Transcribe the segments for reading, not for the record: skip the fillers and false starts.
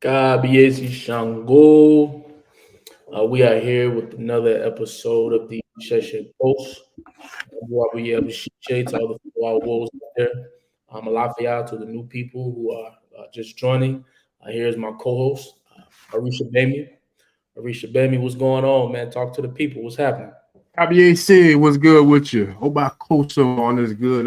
Kabiesi Shango. We are here with another episode of the Isese Post. Where we appreciate all the our wolves out there. Alafia to the new people who are just joining. Here's my co-host, Orisha Bami. Orisha Bami, what's going on, man? Talk to the people. What's happening? IBAC, what's good with you? Obakoso on this good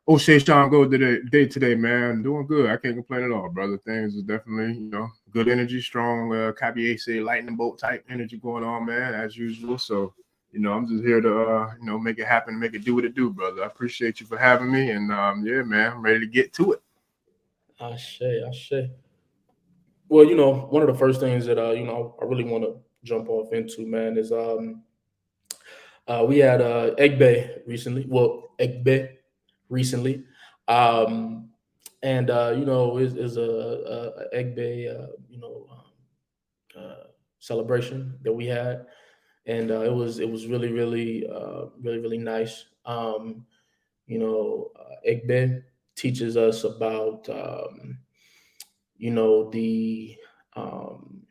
Oshay Shango day today, man. Doing good. I can't complain at all, brother. Things is definitely, good energy, strong KBAC lightning bolt type energy going on, man, as usual. So, I'm just here to make it happen, make it do what it do, brother. I appreciate you for having me. And yeah, man, I'm ready to get to it. Ashe. Well, one of the first things that I really want to jump off into, man, is we had Egbe recently. Well, Egbe recently, um, and is a Egbe celebration that we had, and it was really nice. Egbe teaches us about you know the um,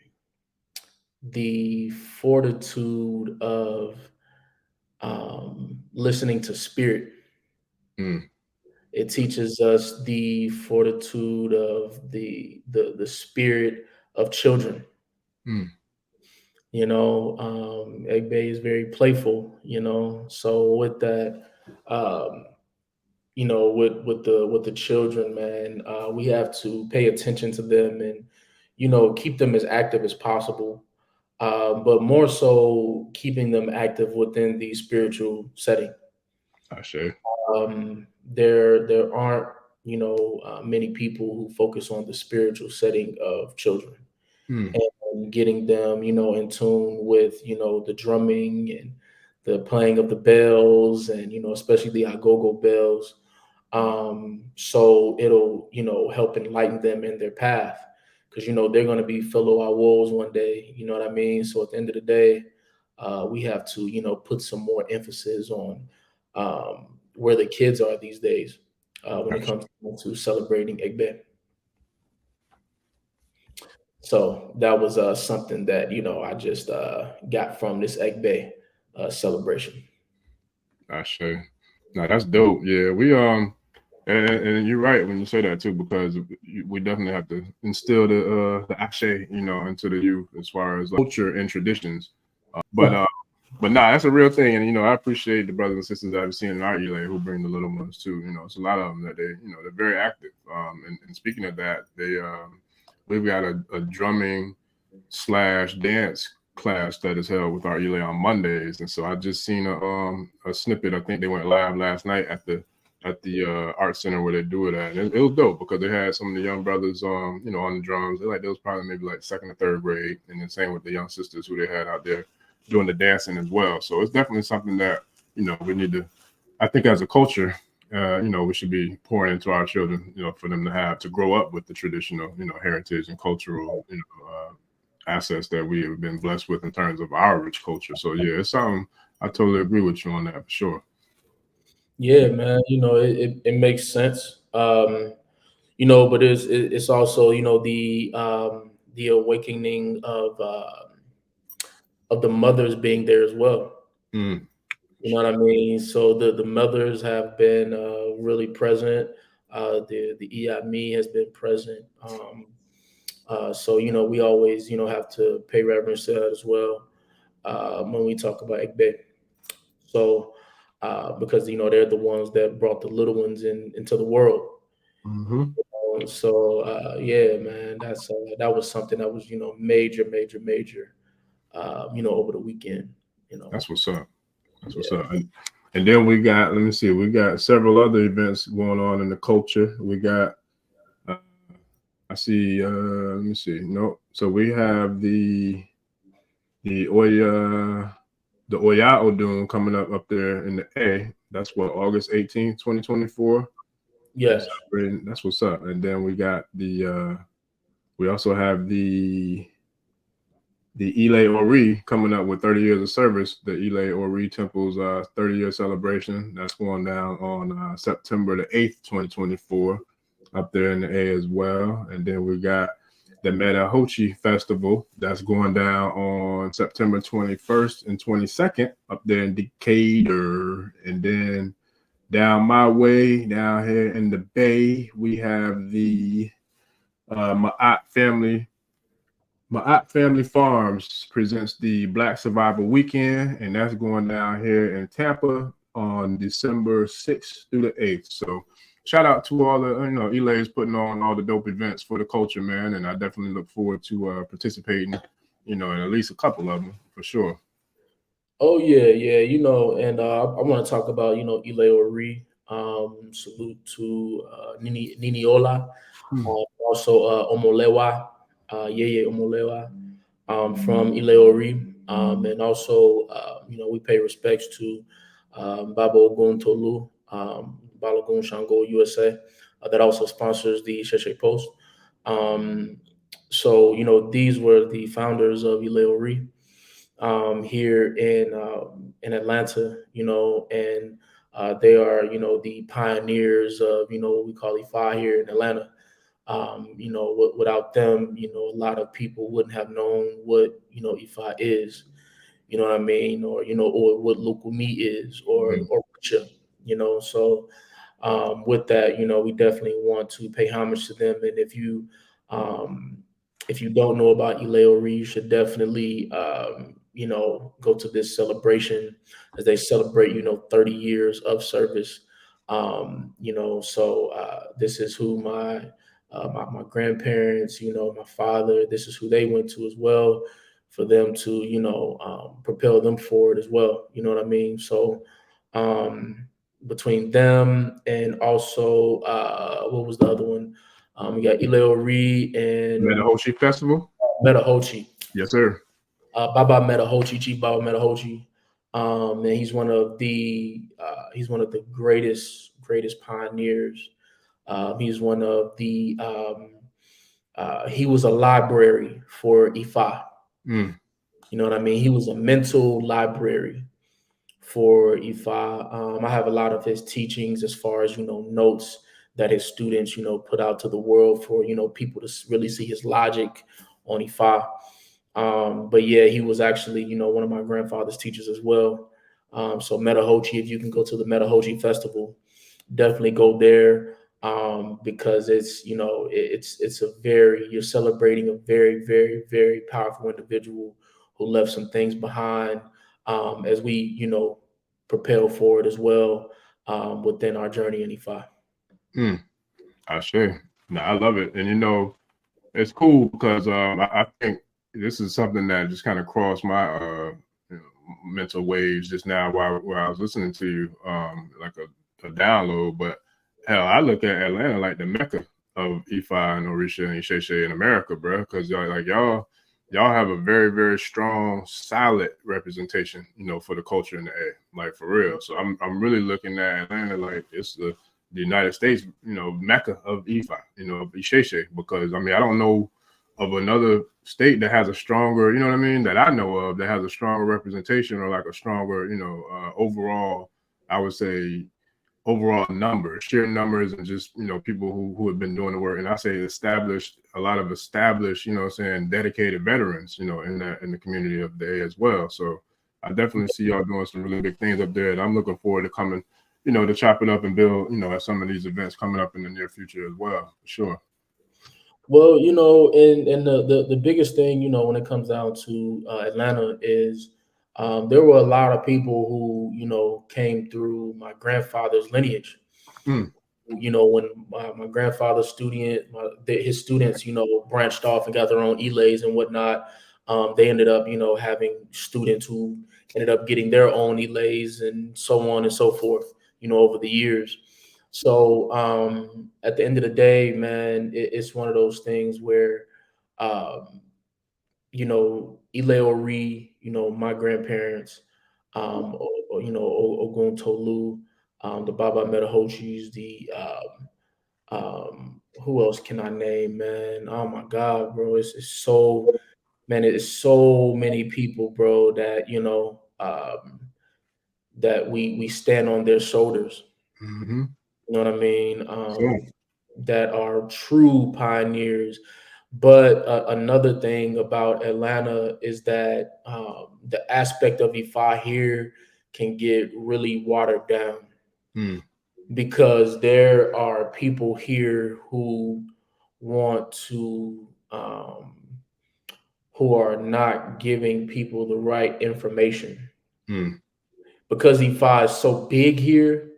the fortitude of listening to spirit. Mm, It teaches us the fortitude of the spirit of children. mm. Egbe is very playful. So with that, um, with the children, man, we have to pay attention to them and keep them as active as possible. But more so keeping them active within the spiritual setting. I say. There aren't many people who focus on the spiritual setting of children Mm, and getting them in tune with the drumming and the playing of the bells and especially the agogo bells. So it'll help enlighten them in their path because they're going to be fellow our wolves one day. You know what I mean? So at the end of the day, we have to put some more emphasis on where the kids are these days when it I comes to celebrating Egbe. So that was something that I just got from this Egbe celebration. say. No, that's dope. Yeah, we and you're right when you say that too, because we definitely have to instill the ashe, into the youth as far as culture and traditions. But nah, that's a real thing, and I appreciate the brothers and sisters that I've seen in our ELA who bring the little ones too. It's a lot of them that they're very active. And speaking of that, we've got a drumming slash dance class that is held with our ELA on Mondays, and so I just seen a snippet. I think they went live last night at the art center where they do it at. And it was dope because they had some of the young brothers on the drums. They was probably maybe like second or third grade, and then same with the young sisters who they had out there doing the dancing as well. So it's definitely something that we need to. I think as a culture, we should be pouring into our children, for them to grow up with the traditional, heritage and cultural, assets that we have been blessed with in terms of our rich culture. So yeah, it's something I totally agree with you on that for sure. Yeah, man. It makes sense. But it's also the awakening of the mothers being there as well. Mm, You know what I mean? So the mothers have been really present. The Iyami has been present. So we always have to pay reverence to that as well when we talk about Egbe. So because they're the ones that brought the little ones into the world. hmm So yeah, man, that was something that was major over the weekend. That's what's up. That's what's up. And then we got, let me see, we got several other events going on in the culture. We got, uh, I see, let me see, no. So we have the Oya, the Oya Odun coming up there in the A. That's what, August 18th, 2024. Yes. That's what's up. And then we got we also have the Ile Ori coming up with 30 years of service, the Ile Ori Temple's 30-year celebration. That's going down on September the 8th, 2024, up there in the A as well. And then we got the Metahochi Festival that's going down on September 21st and 22nd up there in Decatur. And then down my way, down here in the Bay, we have the Ma'at Family Farms presents the Black Survival Weekend, and that's going down here in Tampa on December 6th through the 8th. So shout out to all the, Elay's putting on all the dope events for the culture, man. And I definitely look forward to participating, in at least a couple of them for sure. Oh yeah, yeah, and I want to talk about Ile Ori. Salute to Nini Ola, also Omolewa, Yeye Omolewa, from Ile Ori, and also we pay respects to Baba Ogun Tolu, Balogun Shango USA, that also sponsors the Isese Post. Um, so these were the founders of Ile Ori here in Atlanta, and they are, the pioneers of, what we call Ifa here in Atlanta. Without them, a lot of people wouldn't have known what, Ifa is, you know what I mean? Or, or what local meat is or Orisha, so with that, we definitely want to pay homage to them. And um, if you don't know about Ileori, you should definitely, go to this celebration as they celebrate, 30 years of service. This is who my grandparents, my father, this is who they went to as well, for them to, propel them forward as well. You know what I mean? So, between them and also what was the other one? We got Ileori and Metahochi Festival. Metahochi. Yes, sir. Baba Metahochi, Chief Baba Metahochi. And he's one of the greatest pioneers. He's one of the he was a library for Ifa. Mm. You know what I mean? He was a mental library for Ifa. I have a lot of his teachings as far as, notes that his students, put out to the world for, people to really see his logic on Ifa. But yeah, he was actually, one of my grandfather's teachers as well. So Metahochi, if you can go to the Metahochi Festival, definitely go there, because it's, it's a you're celebrating a very, very, very powerful individual who left some things behind, as we, propel forward as well, within our journey in Ifa. I sure. No, I love it. And it's cool because I think this is something that just kind of crossed my mental waves just now while I was listening to you, like a download. But hell, I look at Atlanta like the Mecca of Ifa and Orisha and Isese in America, bro. Because y'all have a very, very strong, solid representation, for the culture in the air, like for real. So I'm really looking at Atlanta like it's the United States, Mecca of Ifa, of Isese, because I don't know of another state that has a stronger, you know what I mean, that I know of, that has a stronger representation or like a stronger, overall, I would say, overall numbers, sheer numbers, and just, people who have been doing the work. And I say a lot of established, dedicated veterans, in the community of the A as well. So I definitely see y'all doing some really big things up there. And I'm looking forward to coming, to chop it up and build, at some of these events coming up in the near future as well, for sure. Well, and the biggest thing, when it comes down to Atlanta is, there were a lot of people who, came through my grandfather's lineage. Mm. When my grandfather's his students, branched off and got their own elays and whatnot. They ended up, having students who ended up getting their own elays and so on and so forth, over the years. So at the end of the day, man, it's one of those things where, um, Ile Ori, my grandparents, Ogun Tolu, the Baba Metahoshis, who else can I name, man? Oh my God, bro, it's so, man, it's so many people, bro, that that we stand on their shoulders. Mm-hmm. You know what I mean? Sure. That are true pioneers. But another thing about Atlanta is that the aspect of Ifa here can get really watered down Mm, because there are people here want to who are not giving people the right information. mm, Because Ifa is so big here,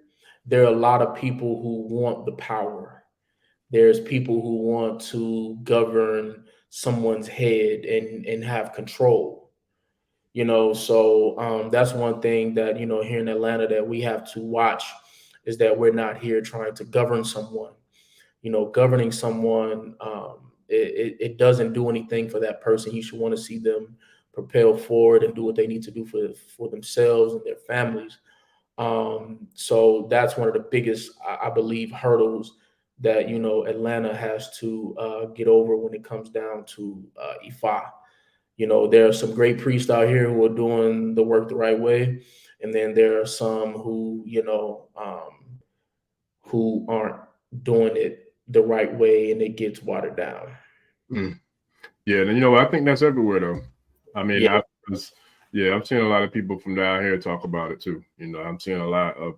there are a lot of people who want the power. There's people who want to govern someone's head and have control. So that's one thing that here in Atlanta that we have to watch is that we're not here trying to govern someone. Governing someone, it doesn't do anything for that person. You should want to see them propel forward and do what they need to do for themselves and their families. So that's one of the biggest, I believe, hurdles that Atlanta has to get over when it comes down to Ifa. There are some great priests out here who are doing the work the right way, and then there are some who aren't doing it the right way, and it gets watered down. mm. Yeah, and I think that's everywhere though. I mean, Yeah, yeah, I'm seeing a lot of people from down here talk about it too. I'm seeing a lot of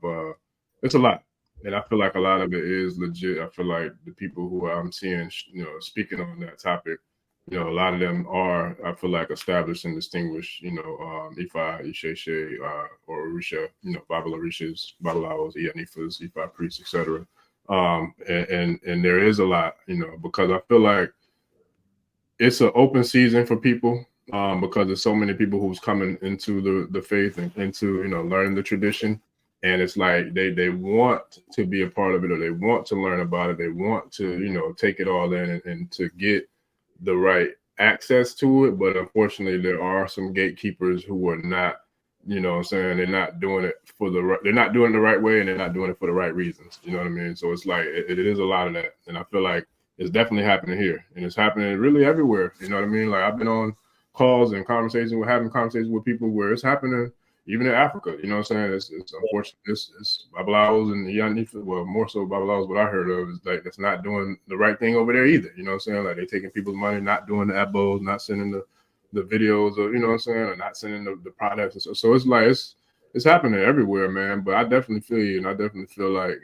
it's a lot, and I feel like a lot of it is legit. I feel like the people who I'm seeing, speaking on that topic, a lot of them are, I feel like, established and distinguished. Ifa, Isese, or Orisha, Bible Orishas, Babalawos, Iyanifas, Ifa priests, etc. And there is a lot, because I feel like it's an open season for people, because there's so many people who's coming into the faith and into learning the tradition, and it's like they want to be a part of it, or they want to learn about it, they want to take it all in, and to get the right access to it. But unfortunately, there are some gatekeepers who are not, what I'm saying, they're not doing it they're not doing it the right way, and they're not doing it for the right reasons. You know what I mean? So it's like it is a lot of that, and I feel like it's definitely happening here, and it's happening really everywhere. You know what I mean? Like, I've been on calls and having conversations with people where it's happening even in Africa. You know what I'm saying? It's unfortunate. It's Babalaos and Iyani, well, more so Babalaos. What I heard of is like that's not doing the right thing over there either. You know what I'm saying? Like, they're taking people's money, not doing the abos, not sending the videos, or what I'm saying, or not sending the products. And so it's like it's happening everywhere, man. But I definitely feel you, and I definitely feel like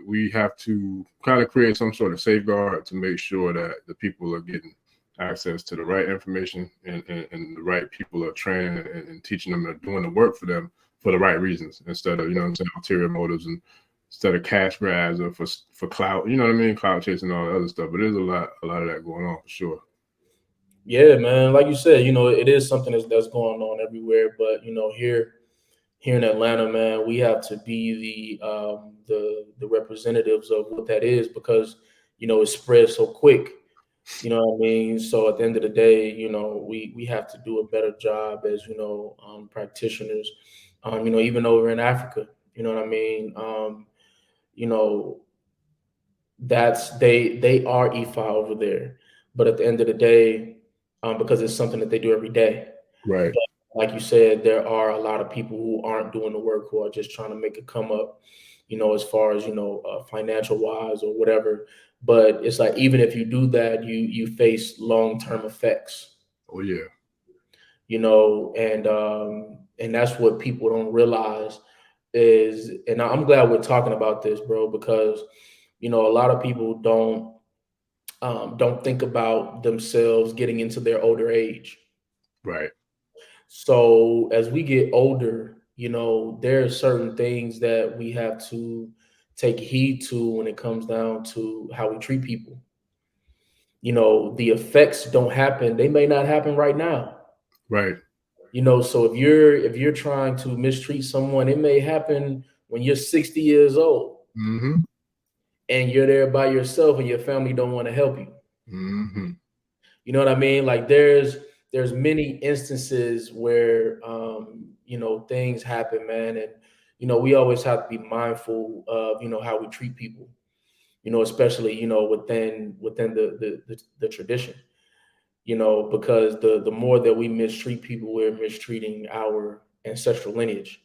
we have to kind of create some sort of safeguard to make sure that the people are getting access to the right information, and the right people are training and teaching them and doing the work for them for the right reasons, instead of what I'm saying, ulterior motives, and instead of cash grabs or for clout, what I mean, clout chasing, all the other stuff. But there's a lot of that going on for sure. yeah, man. Like you said, it is something that's going on everywhere. But here in Atlanta, man, we have to be the representatives of what that is, because it spreads so quick. You know what I mean? So at the end of the day, we have to do a better job as practitioners. Even over in Africa, you know what I mean? You know they are Ifa over there, but at the end of the day, because it's something that they do every day. Right. But like you said, there are a lot of people who aren't doing the work, who are just trying to make a come up, as far as financial wise or whatever. But it's like, even if you do that, you face long term effects, Oh yeah. and that's what people don't realize is, and I'm glad we're talking about this, bro, because a lot of people don't think about themselves getting into their older age. Right. So as we get older, there are certain things that we have to take heed to when it comes down to how we treat people. The effects don't happen. They may not happen right now. Right. So if you're trying to mistreat someone, it may happen when you're 60 years old Mm-hmm. and you're there by yourself and your family don't want to help you. Mm-hmm. You know what I mean? Like, there's many instances where things happen, man, and we always have to be mindful of how we treat people. Especially within the tradition. Because the more that we mistreat people, we're mistreating our ancestral lineage.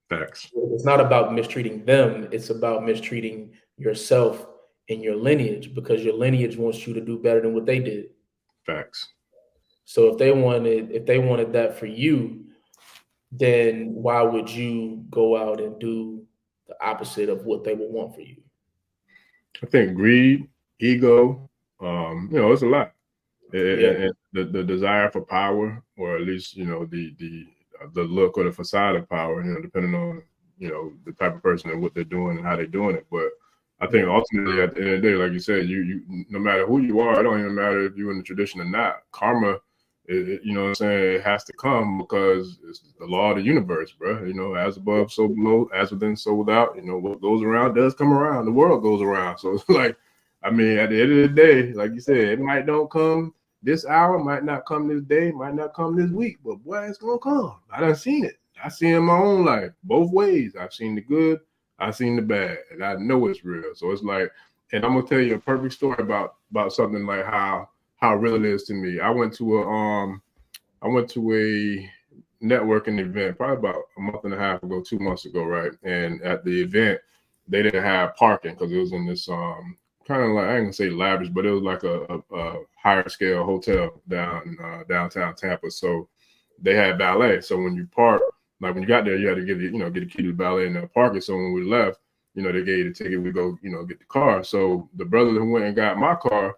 Facts. It's not about mistreating them; it's about mistreating yourself in your lineage, because your lineage wants you to do better than what they did. Facts. So if they wanted that for you, then why would you go out and do the opposite of what they would want for you? I think greed, ego, it's a lot. Yeah. And the desire for power, or at least the look or the facade of power, depending on the type of person and what they're doing and how they're doing it. But I think ultimately at the end of the day, like you said, you no matter who you are, it don't even matter if you're in the tradition or not. Karma, you know what I'm saying, it has to come because it's the law of the universe, bro. As above, so below, as within, so without. What goes around does come around. The world goes around. So it's like, I mean, at the end of the day, like you said, it might don't come this hour, might not come this day, might not come this week, but boy, it's gonna come. I done seen it. I seen it in my own life, both ways. I've seen the good, I've seen the bad, and I know it's real. So it's like, and I'm gonna tell you a perfect story about something like how real it is to me. I went to a networking event probably about a month and a half ago, 2 months ago, right? And at the event, they didn't have parking because it was in this kind of like, I ain't gonna say lavish, but it was like a higher scale hotel downtown Tampa. So they had valet. So when you park, like when you got there, you had to get a key to the valet and park it. So when we left, they gave you the ticket. We go, get the car. So the brother who went and got my car,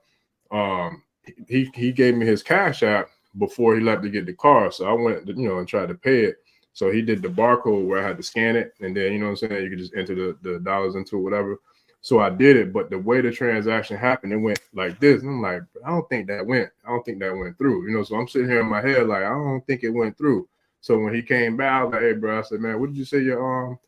he gave me his cash app before he left to get the car. So I went, and tried to pay it. So he did the barcode where I had to scan it, and then you could just enter the dollars into it, whatever. So I did it, but the way the transaction happened, it went like this. And I'm like, I don't think that went through. So I'm sitting here in my head like, I don't think it went through. So when he came back, I was like, hey, bro, I said, man, what did you say your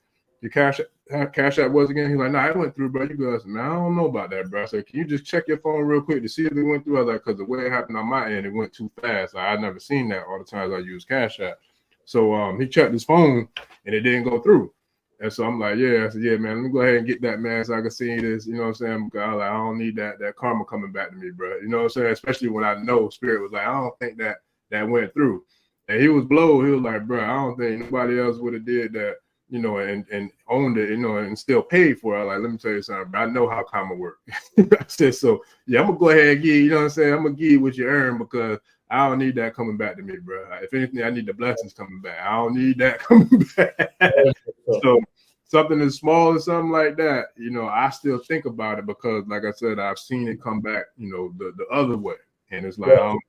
cash app was again? He's like, nah, it went through, bro. You go, I said, man, I don't know about that, bro. I said, can you just check your phone real quick to see if it went through? I was like, because the way it happened on my end, it went too fast. I'd never seen that all the times I use cash app. So he checked his phone and it didn't go through. And so I'm like, yeah. I said, yeah, man, let me go ahead and get that, man, so I can see this. You know what I'm saying? Because I don't need that karma coming back to me, bro. You know what I'm saying? Especially when I know Spirit was like, I don't think that went through. And he was blowed. He was like, bro, I don't think nobody else would have did that, and owned it, and still paid for it. Like, let me tell you something, bro. I know how karma works. I said, so, yeah, I'm going to go ahead and give you know what I'm saying? I'm going to give you what you earn because I don't need that coming back to me, bro. If anything, I need the blessings coming back. I don't need that coming back. So something as small as something like that, I still think about it because, like I said, I've seen it come back, the other way. And it's like, I'm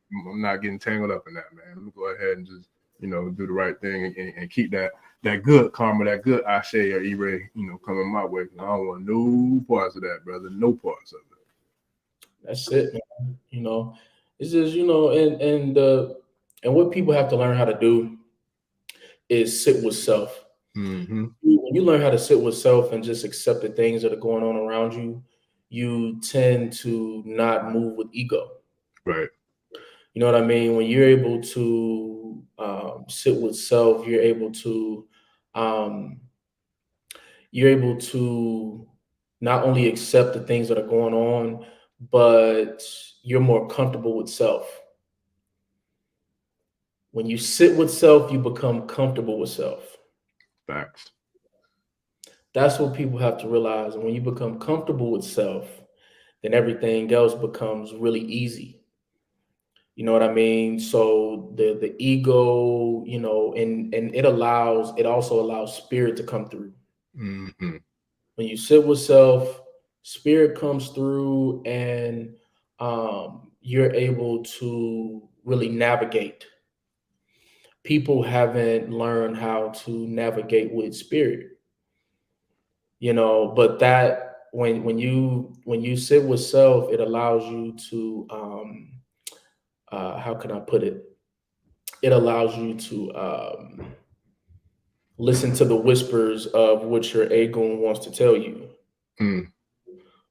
not getting tangled up in that, man. Let me go ahead and just, do the right thing and keep that good karma, that good Ashe or Ire, coming my way. I don't want no parts of that, brother. No parts of it. That's it, man. It's just, and what people have to learn how to do is sit with self. Mm-hmm. When you learn how to sit with self and just accept the things that are going on around you, you tend to not move with ego. Right. You know what I mean? When you're able to sit with self, um, you're able to not only accept the things that are going on, but you're more comfortable with self. When you sit with self, you become comfortable with self. Facts. That's what people have to realize. And when you become comfortable with self, then everything else becomes really easy. You know what I mean? So the ego, and it also allows spirit to come through. Mm-hmm. When you sit with self, spirit comes through, and you're able to really navigate. People haven't learned how to navigate with spirit, but that when you sit with self, it allows you to how can I put it? It allows you to listen to the whispers of what your ego wants to tell you. Mm.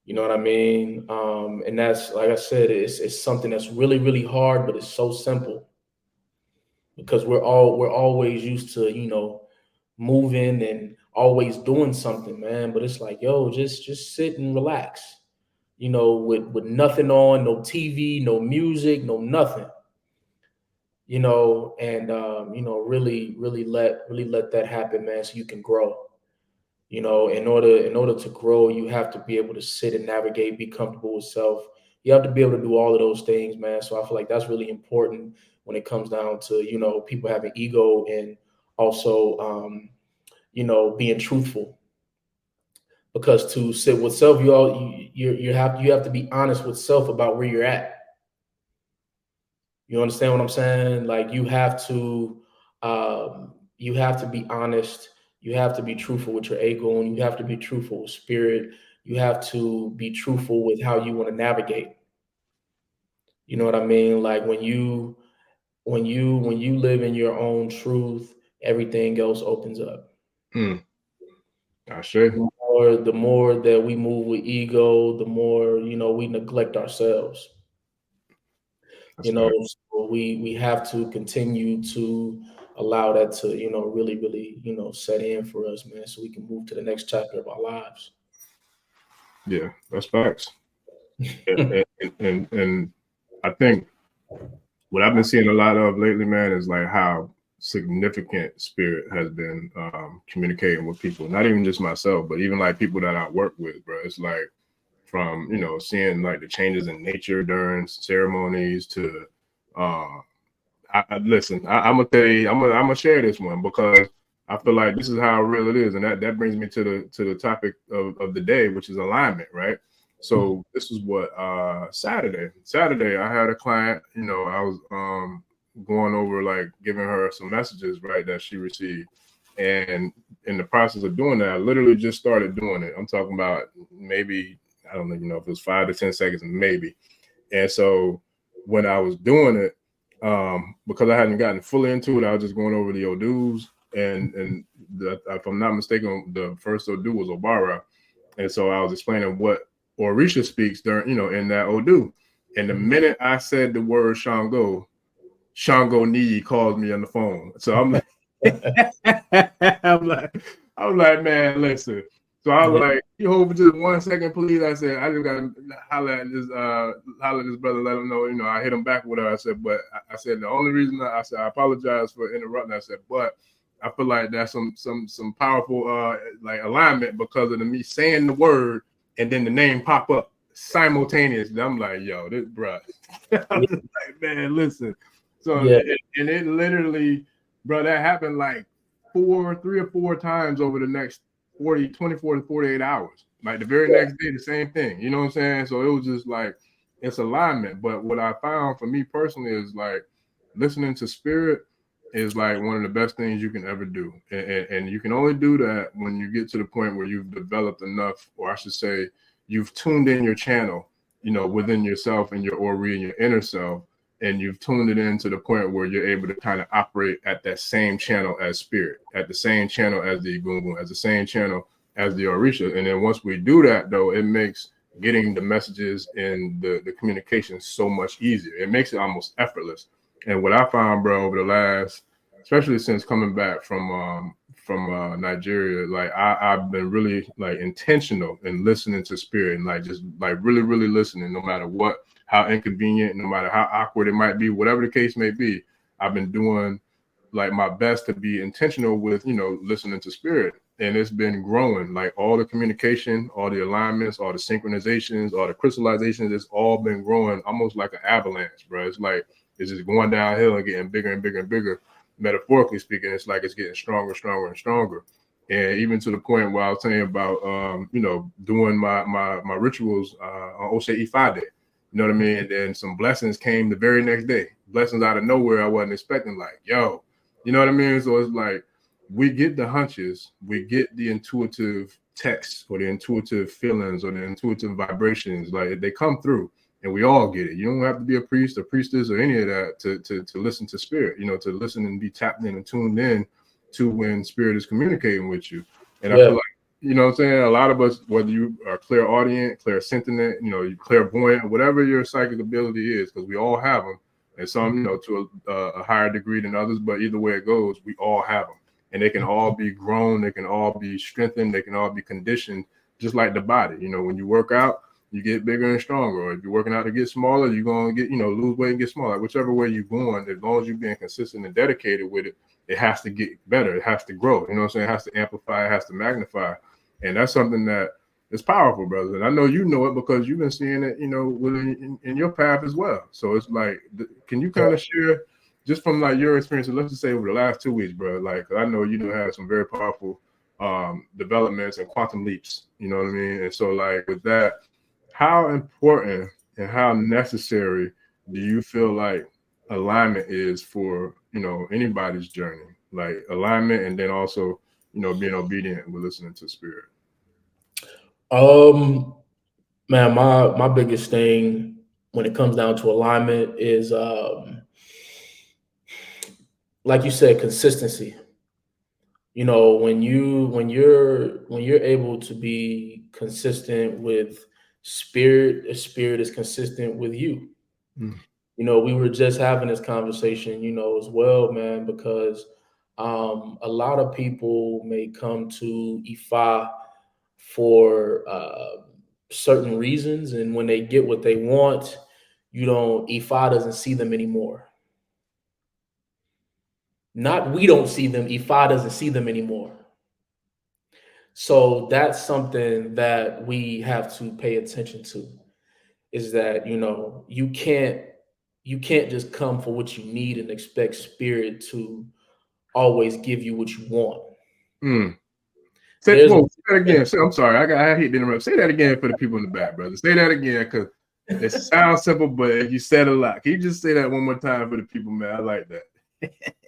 You know what I mean? And that's, like I said, it's something that's really, really hard, but it's so simple because we're always used to, moving and always doing something, man. But it's like, yo, just sit and relax, with nothing on, no TV, no music, no nothing. And really, really let that happen, man, so you can grow. You know, in order to grow, you have to be able to sit and navigate, be comfortable with self. You have to be able to do all of those things, man. So I feel like that's really important when it comes down to, you know, people having ego and also, you know, being truthful. Because to sit with self, you have to be honest with self about where you're at. You understand what I'm saying? Like you have to be honest. You have to be truthful with your ego, and you have to be truthful with spirit. You have to be truthful with how you want to navigate. You know what I mean? Like when you live in your own truth, everything else opens up. Mm, I say. The more that we move with ego, the more, you know, we neglect ourselves. That's You know, fact. so we have to continue to allow that to, you know, really, you know, set in for us, man, so we can move to the next chapter of our lives. Yeah, that's facts. And I think what I've been seeing a lot of lately, man, is like how significant spirit has been communicating with people. Not even just myself, but even like people that I work with, bro. It's like from, you know, seeing like the changes in nature during ceremonies to uh listen, I'm gonna tell you, I'm gonna share this one because I feel like this is how real it is, and that brings me to the topic of the day, which is alignment, right? So this is what Saturday I had a client, you know, I was going over like giving her some messages, right, that she received, and in the process of doing that, I literally just started doing it. I'm talking about maybe, I don't even know if it was 5 to 10 seconds, maybe. And so when I was doing it, because I hadn't gotten fully into it, I was just going over the Odus, and if I'm not mistaken, the first Odu was Obara, and so I was explaining what Orisha speaks during, you know, in that Odu. And the minute I said the word Shango Nii calls me on the phone. So I'm like, I was like, man, listen. So I was Yeah, like, you hold for just 1 second, please. I said, I just gotta holler at this brother, let him know, you know, I hit him back with her. I said, but I said the only reason I said I apologize for interrupting. I said, but I feel like that's some powerful like alignment because of me saying the word and then the name pop up simultaneously. I'm like, yo, this bro. I was like, man, listen. So yeah, and it literally, bro, that happened like 3 or 4 times over the next 24 to 48 hours. Like the very next day, the same thing. You know what I'm saying? So it was just like it's alignment. But what I found for me personally is like listening to spirit is like one of the best things you can ever do. And you can only do that when you get to the point where you've developed enough, or I should say, you've tuned in your channel, you know, within yourself and your Ori and your inner self, and you've tuned it in to the point where you're able to kind of operate at that same channel as spirit, at the same channel as the Egungun, as the same channel as the Orisha. And then once we do that, though, it makes getting the messages and the communication so much easier. It makes it almost effortless. And what I found, bro, over the last, especially since coming back from Nigeria, like I've been really like intentional in listening to spirit and like just like really listening, no matter what, how inconvenient, no matter how awkward it might be, whatever the case may be. I've been doing like my best to be intentional with, you know, listening to spirit. And it's been growing, like all the communication, all the alignments, all the synchronizations, all the crystallizations, it's all been growing almost like an avalanche, bro. It's like it's just going downhill and getting bigger and bigger and bigger. Metaphorically speaking, it's like it's getting stronger and stronger. And even to the point where I was telling you about, you know, doing my rituals on Osei Ifade. You know what I mean? And then some blessings came the very next day. Blessings out of nowhere I wasn't expecting. Like, yo, you know what I mean? So it's like we get the hunches, we get the intuitive texts or the intuitive feelings or the intuitive vibrations. Like they come through and we all get it. You don't have to be a priest or priestess or any of that to listen to spirit, you know, to listen and be tapped in and tuned in to when spirit is communicating with you. And I yeah, feel like, you know what I'm saying? A lot of us, whether you are clairaudient, clairsentient, you know, you clairvoyant, whatever your psychic ability is, because we all have them, and some, you know, to a higher degree than others, but either way it goes, we all have them. And they can all be grown, they can all be strengthened, they can all be conditioned, just like the body. You know, when you work out, you get bigger and stronger. Or if you're working out to get smaller, you're going to get, you know, lose weight and get smaller. Whichever way you're going, as long as you're being consistent and dedicated with it, it has to get better. It has to grow. You know what I'm saying? It has to amplify. It has to magnify. And that's something that is powerful, brother. And I know you know it because you've been seeing it, you know, within in your path as well. So it's like, can you kind of share just from like your experience, let's just say over the last 2 weeks, bro? Like, I know you have some very powerful developments and quantum leaps, you know what I mean? And so like with that, how important and how necessary do you feel like alignment is for, you know, anybody's journey? Like alignment and then also, you know, being obedient with listening to spirit. Um, man, my biggest thing when it comes down to alignment is like you said, consistency. You know, when you're able to be consistent with spirit, the spirit is consistent with you. Mm. You know, we were just having this conversation, you know, as well, man, because a lot of people may come to Ifa for certain reasons, and when they get what they want, you don't Ifa doesn't see them anymore. Not we don't see them, Ifa doesn't see them anymore. So that's something that we have to pay attention to, is that, you know, you can't just come for what you need and expect spirit to always give you what you want. Mm. Say, There's whoa, say that again. I'm sorry. I hate to interrupt. Say that again for the people in the back, brother. Say that again because it sounds simple, but you said a lot. Can you just say that one more time for the people, man? I like that.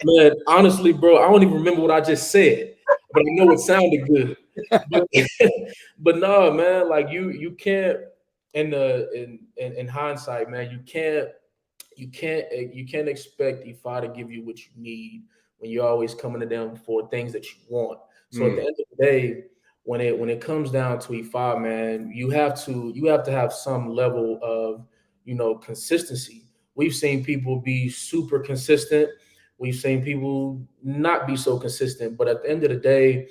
Man, honestly, bro, I don't even remember what I just said, but I know it sounded good. But but no, man, like you can't in hindsight, man, you can't expect Ifa to give you what you need when you're always coming to them for things that you want. So at the Mm. end of the day, when it comes down to Ifa, man, you have to have some level of, you know, consistency. We've seen people be super consistent. We've seen people not be so consistent. But at the end of the day,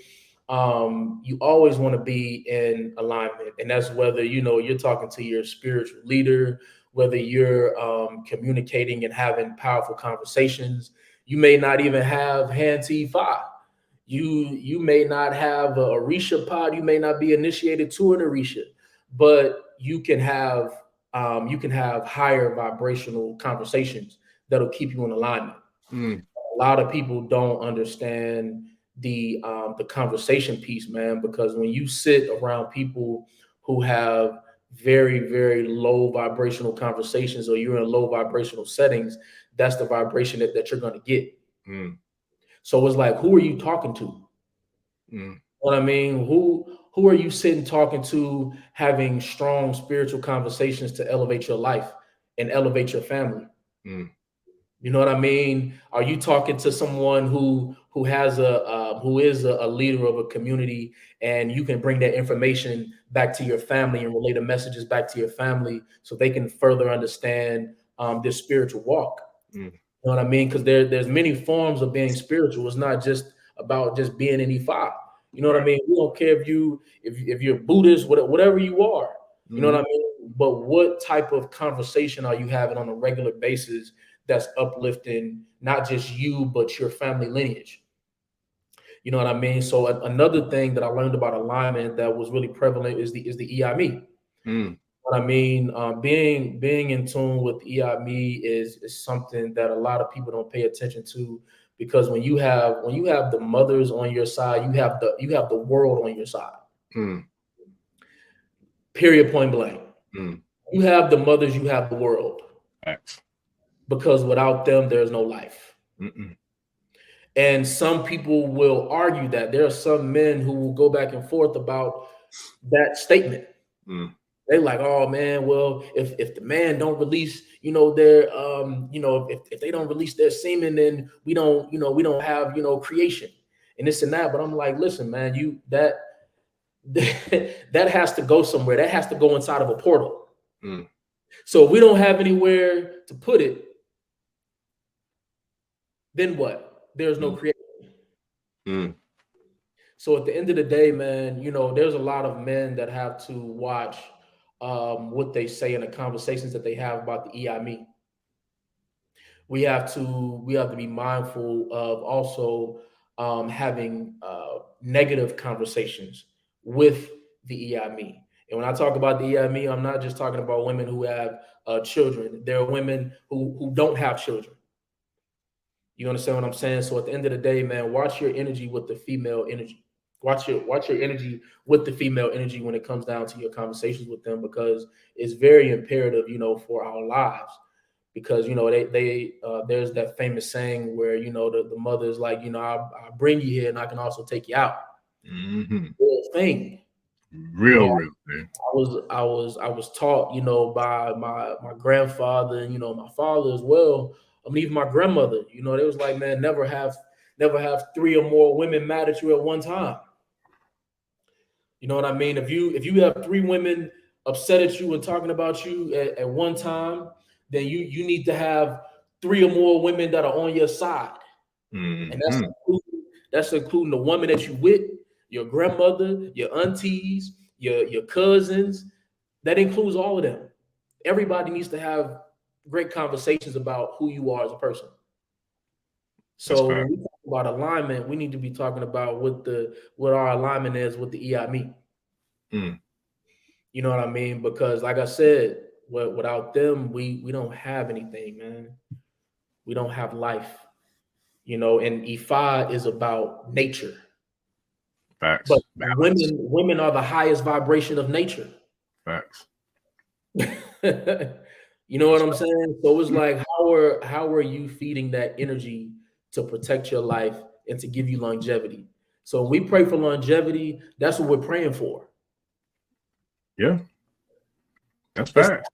you always want to be in alignment, and that's whether, you know, you're talking to your spiritual leader, whether you're communicating and having powerful conversations. You may not even have hand to five. You may not have a Orisha pod. You may not be initiated to an Orisha, but you can have higher vibrational conversations that'll keep you in alignment. Mm. A lot of people don't understand the conversation piece, man, because when you sit around people who have very, very low vibrational conversations, or you're in low vibrational settings, that's the vibration that you're going to get. Mm. So it's like, who are you talking to? Mm. What I mean, who are you sitting talking to, having strong spiritual conversations to elevate your life and elevate your family? Mm. You know what I mean? Are you talking to someone who is a leader of a community, and you can bring that information back to your family and relay the messages back to your family so they can further understand this spiritual walk? Mm. You know what I mean? Because there's many forms of being spiritual. It's not just about just being an E5. You know what I Right. mean? We don't care if you're Buddhist, whatever you are. You know what Mm. I mean? But what type of conversation are you having on a regular basis that's uplifting not just you but your family lineage? You know what I mean? So another thing that I learned about alignment that was really prevalent is the Iyami. Mm. What I mean, being in tune with Iyami is something that a lot of people don't pay attention to, because when you have the mothers on your side, you have the world on your side. Mm. Period. Point blank. Mm. You have the mothers, you have the world, Facts. because without them, there's no life. Mm-mm. And some people will argue that. There are some men who will go back and forth about that statement. Mm. They like, oh man, well, if the man don't release, their if they don't release their semen, then we don't have, creation and this and that. But I'm like, listen, man, you that that has to go somewhere. That has to go inside of a portal. Mm. So if we don't have anywhere to put it, then what? There's no Mm. creation. Mm. So at the end of the day, man, there's a lot of men that have to watch what they say in the conversations that they have about the EIME. We have to be mindful of also having negative conversations with the Iyami. And when I talk about the Iyami, I'm not just talking about women who have children. There are women who don't have children. You understand what I'm saying? So at the end of the day, man, watch your energy with the female energy. Watch your energy with the female energy when it comes down to your conversations with them, because it's very imperative, for our lives. Because they there's that famous saying where the mother is like, I bring you here and I can also take you out. Mm-hmm. Real thing. Real thing. I was taught, by my grandfather and my father as well. I mean, even my grandmother, they was like, man, never have three or more women mad at you at one time. You know what I mean? If you have three women upset at you and talking about you at one time, then you need to have three or more women that are on your side. And that's including the woman that you with, your grandmother, your aunties, your cousins. That includes all of them. Everybody needs to have great conversations about who you are as a person. That's So when fact. we talk about alignment, we need to be talking about what our alignment is with the Iyami. Mm. You know what I mean? Because like I said, without them, we don't have anything, man. We don't have life. And Ifa is about nature. But Facts. Balance. women are the highest vibration of nature. Facts. You know what That's I'm fact. saying? So it's like, how are you feeding that energy to protect your life and to give you longevity? So when we pray for longevity, that's what we're praying for. Yeah. That's It's facts.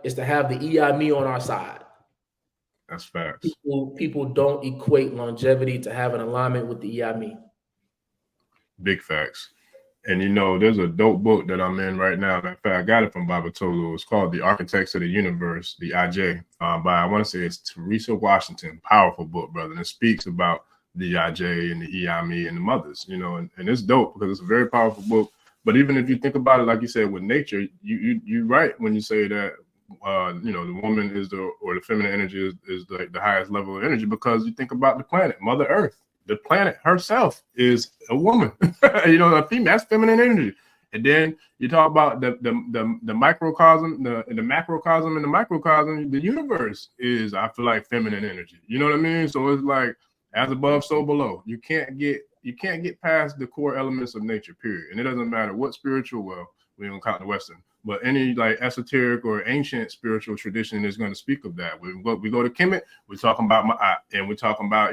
it's to have the EI on our side. That's facts. People don't equate longevity to have an alignment with the EI. Big facts. And there's a dope book that I'm in right now. In fact, I got it from Baba Tolu. It's called The Architects of the Universe, the IJ, by, I want to say it's Teresa Washington. Powerful book, brother. And it speaks about the IJ and the Iyami and the mothers, and it's dope because it's a very powerful book. But even if you think about it, like you said, with nature, you're right when you say that, the woman or the feminine energy is the highest level of energy, because you think about the planet, Mother Earth. The planet herself is a woman, a female, that's feminine energy. And then you talk about the microcosm, the macrocosm and the microcosm. The universe is, I feel like, feminine energy. You know what I mean? So it's like, as above, so below. You can't get past the core elements of nature, period. And it doesn't matter what spiritual, well, we don't count the Western, but any like esoteric or ancient spiritual tradition is going to speak of that. We go to Kemet, we're talking about Ma'at, and we're talking about,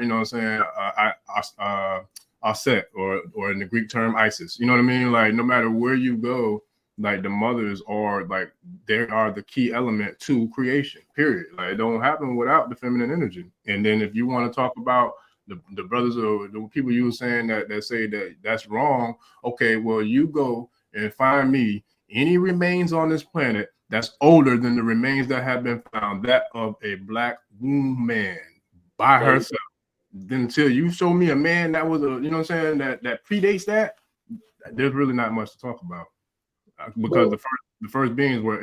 Aset, or in the Greek term, Isis. You know what I mean? Like, no matter where you go, like, the mothers are like, they are the key element to creation, period. Like, it don't happen without the feminine energy. And then if you want to talk about the brothers or the people you were saying that say that that's wrong, okay, well, you go and find me any remains on this planet that's older than the remains that have been found, that of a black woman by herself. Then until you show me a man that was that predates that, there's really not much to talk about, because the first beings were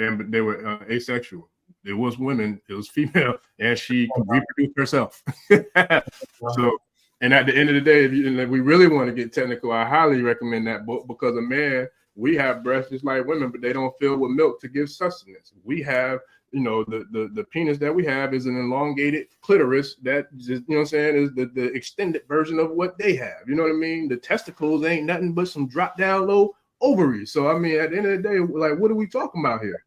asexual. It was women, it was female, and she could reproduce herself. So, and at the end of the day, if we really want to get technical, I highly recommend that book, because a man, we have breasts just like women, but they don't fill with milk to give sustenance. We have, the penis that we have is an elongated clitoris that just, is the extended version of what they have. You know what I mean? The testicles ain't nothing but some drop down low ovaries. So, I mean, at the end of the day, like, what are we talking about here?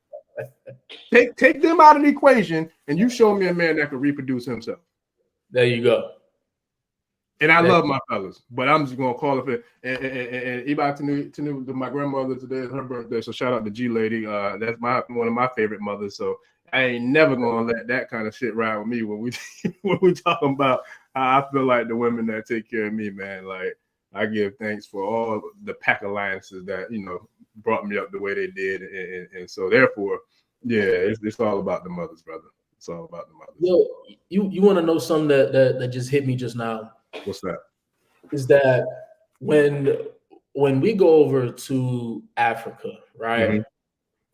Take them out of the equation, and you show me a man that can reproduce himself. There you go. And I love my fellas, but I'm just gonna call it. And Iba to my grandmother today is her birthday, so shout out to G Lady. That's one of my favorite mothers. So I ain't never gonna let that kind of shit ride with me when we talking about how I feel like the women that take care of me, man. Like, I give thanks for all the pack alliances that brought me up the way they did, and so therefore, yeah, it's all about the mothers, brother. It's all about the mothers. Yo, you want to know something that just hit me just now? What's that? Is that when we go over to Africa, right,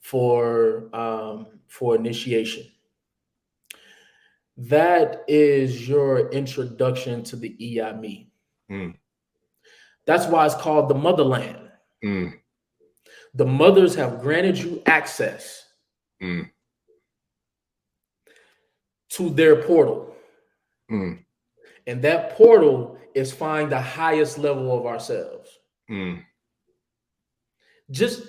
Mm-hmm. for initiation, that is your introduction to the Iyami. Mm. That's why it's called the Motherland. Mm. The mothers have granted you access Mm. to their portal. Mm. And that portal is find the highest level of ourselves. Mm. Just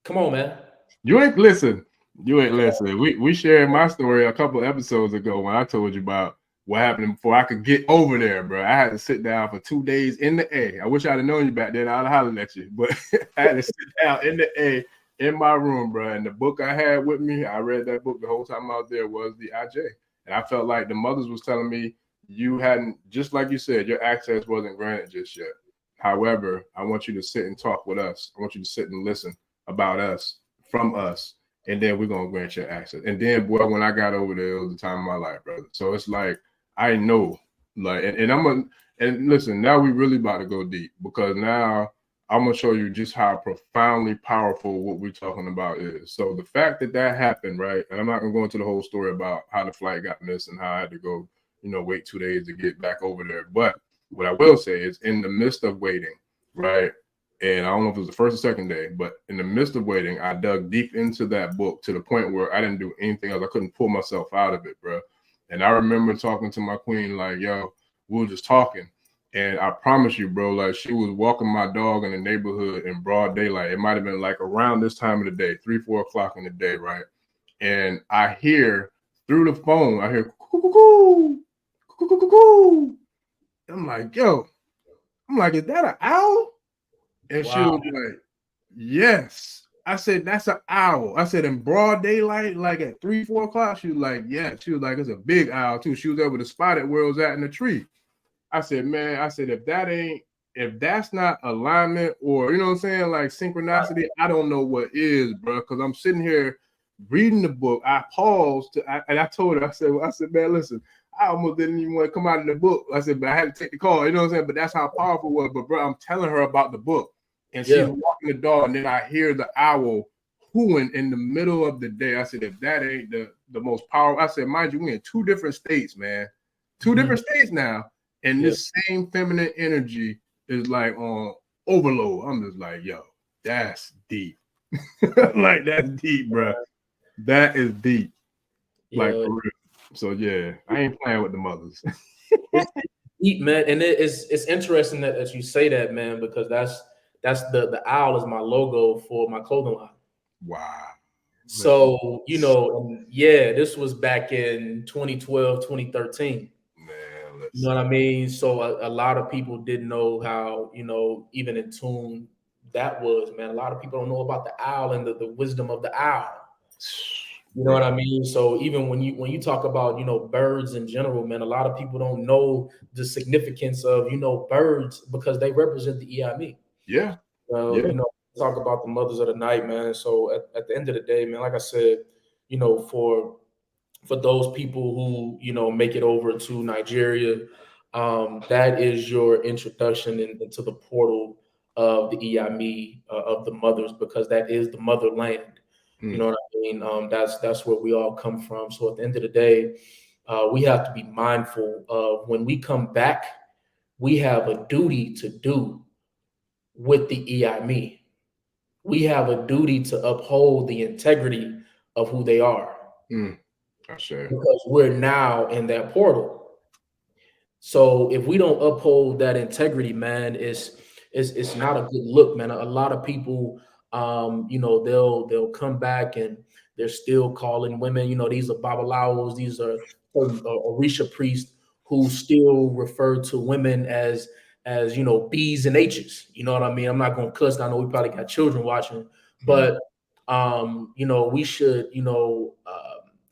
come on, man. You ain't listen. You ain't listen. We shared my story a couple episodes ago when I told you about what happened before I could get over there, bro. I had to sit down for 2 days in the A. I wish I'd have known you back then. I'd have hollered at you, but I had to sit down in the A in my room, bro. And the book I had with me, I read that book the whole time I was there, was the IJ. And I felt like the mothers was telling me you hadn't, just like you said, your access wasn't granted just yet. However, I want you to sit and talk with us. I want you to sit and listen about us, from us, and then we're gonna grant you access. And then, boy, when I got over there, it was the time of my life, brother. So it's like I know, like, and I'm gonna, and listen, now we really about to go deep, because now I'm gonna show you just how profoundly powerful what we're talking about is. So the fact that that happened, right? And I'm not gonna go into the whole story about how the flight got missed and how I had to go, wait 2 days to get back over there. But what I will say is, in the midst of waiting, right? And I don't know if it was the first or second day, but in the midst of waiting, I dug deep into that book to the point where I didn't do anything else. I couldn't pull myself out of it, bro. And I remember talking to my queen, like, yo, we were just talking. And I promise you, bro, like, she was walking my dog in the neighborhood in broad daylight. It might have been like around this time of the day, 3, 4 o'clock in the day, right? And I hear through the phone, I hear, coo, coo, coo, coo, coo. I'm like, yo, is that an owl? And she was like, yes. I said, that's an owl. I said, in broad daylight, like at 3, 4 o'clock. She was like, yeah. She was like, it's a big owl too. She was able to spot it where it was at in the tree. I said, man, if that's not alignment, or, you know what I'm saying, like synchronicity, I don't know what is, bro. Because I'm sitting here reading the book. I paused and I told her, I said, man, listen, I almost didn't even want to come out of the book. I said, but I had to take the call, you know what I'm saying? But that's how powerful it was. But, bro, I'm telling her about the book. And she's walking the dog, and then I hear the owl hooing in the middle of the day. I said, if that ain't the most powerful, I said, mind you, we're in 2 different states, man. 2 different states now. And this same feminine energy is like on overload. I'm just like, yo, that's deep. Like, that's deep, bro. That is deep. Like, for real. So yeah, I ain't playing with the mothers. It's deep, man. And it's interesting that you say that, man, because that's the owl is my logo for my clothing line. Wow. So, this was back in 2012, 2013. Man, You know what I mean? So a lot of people didn't know how, even in tune that was, man. A lot of people don't know about the owl and the wisdom of the owl. You know what I mean? So even when you talk about, birds in general, man, a lot of people don't know the significance of, birds, because they represent the Iyami. Yeah. Talk about the mothers of the night, man. So at the end of the day, man, like I said, for those people who, make it over to Nigeria, that is your introduction into the portal of the Iyami, of the mothers, because that is the motherland. You know what I mean? That's where we all come from. So at the end of the day, we have to be mindful of when we come back, we have a duty to do with the Iyami. We have a duty to uphold the integrity of who they are. Sure. Because we're now in that portal. So if we don't uphold that integrity, man, it's not a good look, man. A lot of people, they'll come back and they're still calling women, these are babalawos, these are Orisha priests who still refer to women as B's and H's. You know what I mean? I'm not gonna cuss. I know we probably got children watching, but we should,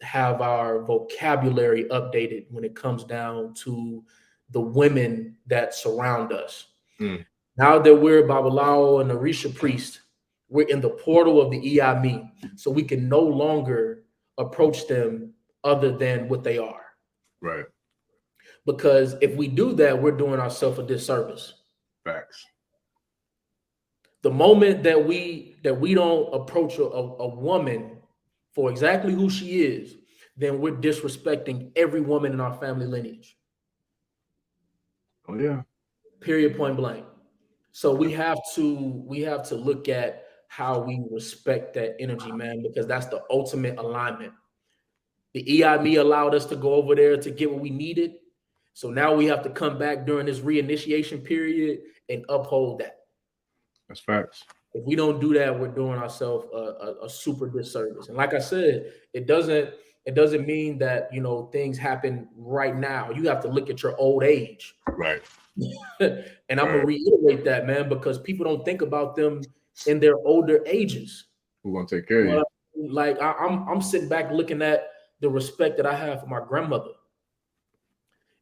have our vocabulary updated when it comes down to the women that surround us. Now that we're Babalawo and Orisha priest, we're in the portal of the Iyami, so we can no longer approach them other than what they are. Right. Because if we do that, we're doing ourselves a disservice. Facts. The moment that we don't approach a woman for exactly who she is, then we're disrespecting every woman in our family lineage. Oh yeah. Period, point blank. So we have to look at how we respect that energy, man, because that's the ultimate alignment. The Iyami allowed us to go over there to get what we needed. So now we have to come back during this reinitiation period and uphold that. That's facts. If we don't do that, we're doing ourselves a super disservice. And like I said, it doesn't mean that things happen right now. You have to look at your old age. Right. And I'm gonna reiterate that, man, because people don't think about them in their older ages. We're gonna take care of you. Like I'm sitting back looking at the respect that I have for my grandmother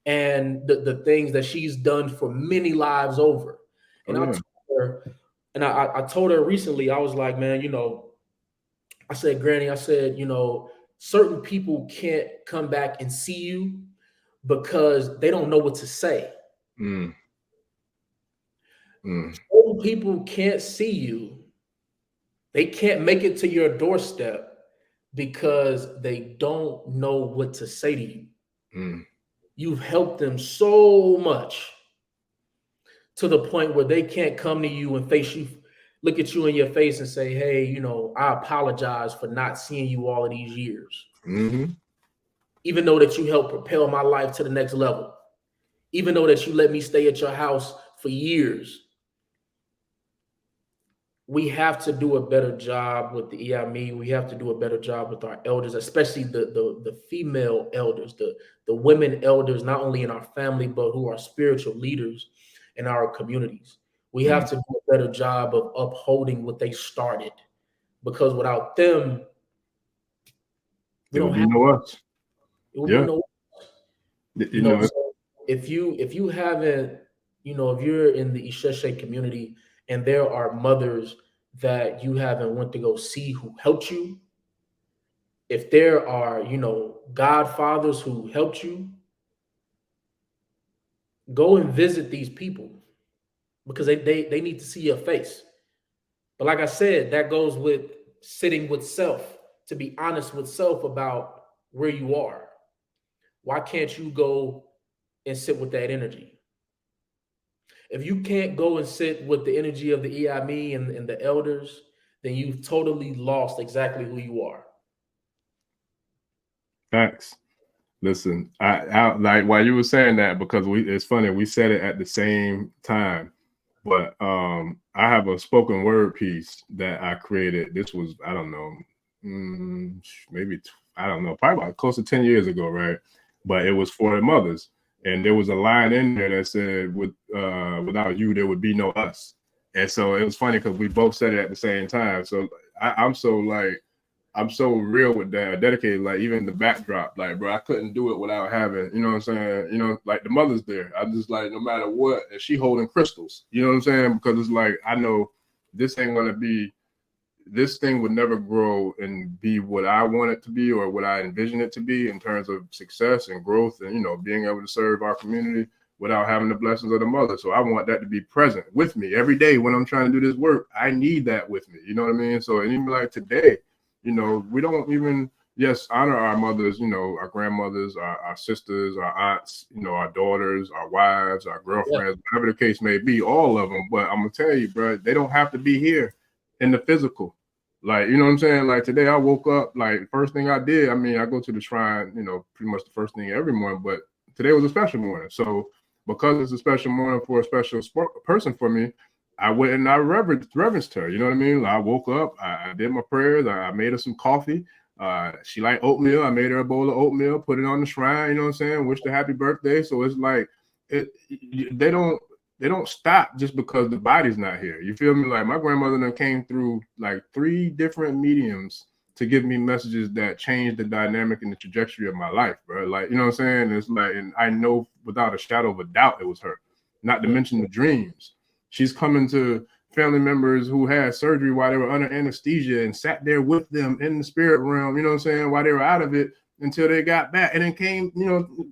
and the things that she's done for many lives over. And I told her recently, I was like, man, I said, Granny, I said, certain people can't come back and see you because they don't know what to say. Certain people can't see you. They can't make it to your doorstep because they don't know what to say to you. You've helped them so much to the point where they can't come to you and face you, look at you in your face and say, hey, I apologize for not seeing you all of these years. Even though that you helped propel my life to the next level, even though that you let me stay at your house for years. We have to do a better job with the Iyami. We have to do a better job with our elders, especially the female elders, the women elders, not only in our family, but who are spiritual leaders in our communities. We have to do a better job of upholding what they started, because without them, we don't have us. It would be no us. So if you haven't, if you're in the Isese community and there are mothers that you haven't went to go see who helped you, if there are, godfathers who helped you, go and visit these people, because they need to see your face. But like I said, that goes with sitting with self, to be honest with self about where you are. Why can't you go and sit with that energy? If you can't go and sit with the energy of the Iyami and the elders, then you've totally lost exactly who you are. Facts. Listen, I like while you were saying that, because it's funny, we said it at the same time. But I have a spoken word piece that I created. This was, I don't know, maybe, I don't know, probably about close to 10 years ago, right? But it was for the mothers. And there was a line in there that said, without you, there would be no us. And so it was funny because we both said it at the same time. So I'm so real with that, dedicated, like even the backdrop, like, bro, I couldn't do it without having, you know what I'm saying? Like the mother's there. I'm just like, no matter what, and she holding crystals, you know what I'm saying? Because it's like, I know this thing would never grow and be what I want it to be or what I envision it to be in terms of success and growth and, being able to serve our community without having the blessings of the mother. So I want that to be present with me every day when I'm trying to do this work. I need that with me. You know what I mean? So, and even like today, we don't even, honor our mothers, our grandmothers, our sisters, our aunts, our daughters, our wives, our girlfriends, whatever the case may be, all of them. But I'm going to tell you, bro, they don't have to be here in the physical. Like, you know what I'm saying? Like today I woke up, like first thing I did, I go to the shrine, pretty much the first thing every morning, but today was a special morning. So because it's a special morning for a special person for me, I went and I reverenced her. You know what I mean? I woke up, I did my prayers, I made her some coffee. She liked oatmeal. I made her a bowl of oatmeal, put it on the shrine, you know what I'm saying? Wished her happy birthday. So it's like, they don't stop just because the body's not here. You feel me? Like my grandmother then came through like 3 different mediums to give me messages that changed the dynamic and the trajectory of my life, bro. Like, you know what I'm saying? It's like, and I know without a shadow of a doubt it was her. Not to mention the dreams. She's coming to family members who had surgery while they were under anesthesia and sat there with them in the spirit realm, you know what I'm saying, while they were out of it until they got back, and then came,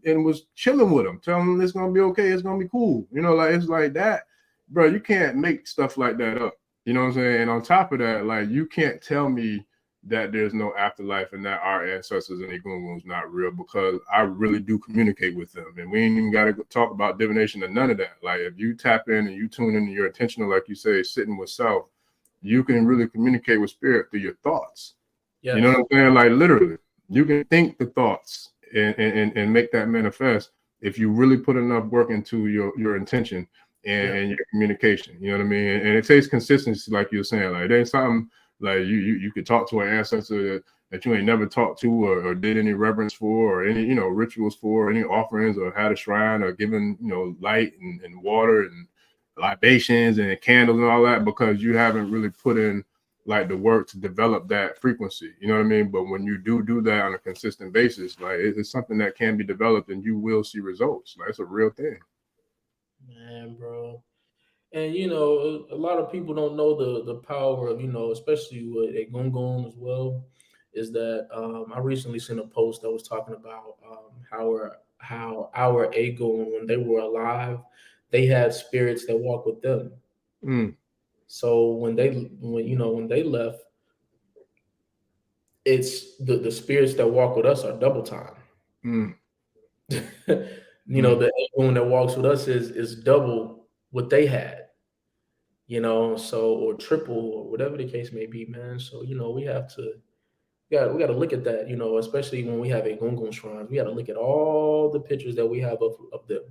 and was chilling with them, telling them it's going to be okay, it's going to be cool. Like, it's like that, bro. You can't make stuff like that up. You know what I'm saying? And on top of that, like, you can't tell me that there's no afterlife and that our ancestors and Egungun's not real, because I really do communicate with them. And we ain't even got to talk about divination or none of that. Like, if you tap in and you tune into your intentional, like you say, sitting with self, you can really communicate with spirit through your thoughts. You know Yes. what I'm saying? Like literally, you can think the thoughts and make that manifest if you really put enough work into your intention Yeah. and your communication. You know what I mean? And it takes consistency, like you were saying. Like there's something like you could talk to an ancestor that you ain't never talked to or did any reverence for or any, you know, rituals for, or any offerings or had a shrine or given, you know, light and water and libations and candles and all that, because you haven't really put in like the work to develop that frequency. You know what I mean? But when you do that on a consistent basis, like it's something that can be developed and you will see results. Like it's a real thing. Man, bro. And you know, a lot of people don't know the power of, you know, especially with a gungun as well. Is that I recently seen a post that was talking about how our Agun, when they were alive, they had spirits that walk with them. Mm, So when they left, it's the spirits that walk with us are double time. mm, You know, mm. the Agun that walks with us is double what they had. You know, so or triple or whatever the case may be, man. So you know, we got to look at that. You know, especially when we have a gungun shrines, we got to look at all the pictures that we have of them.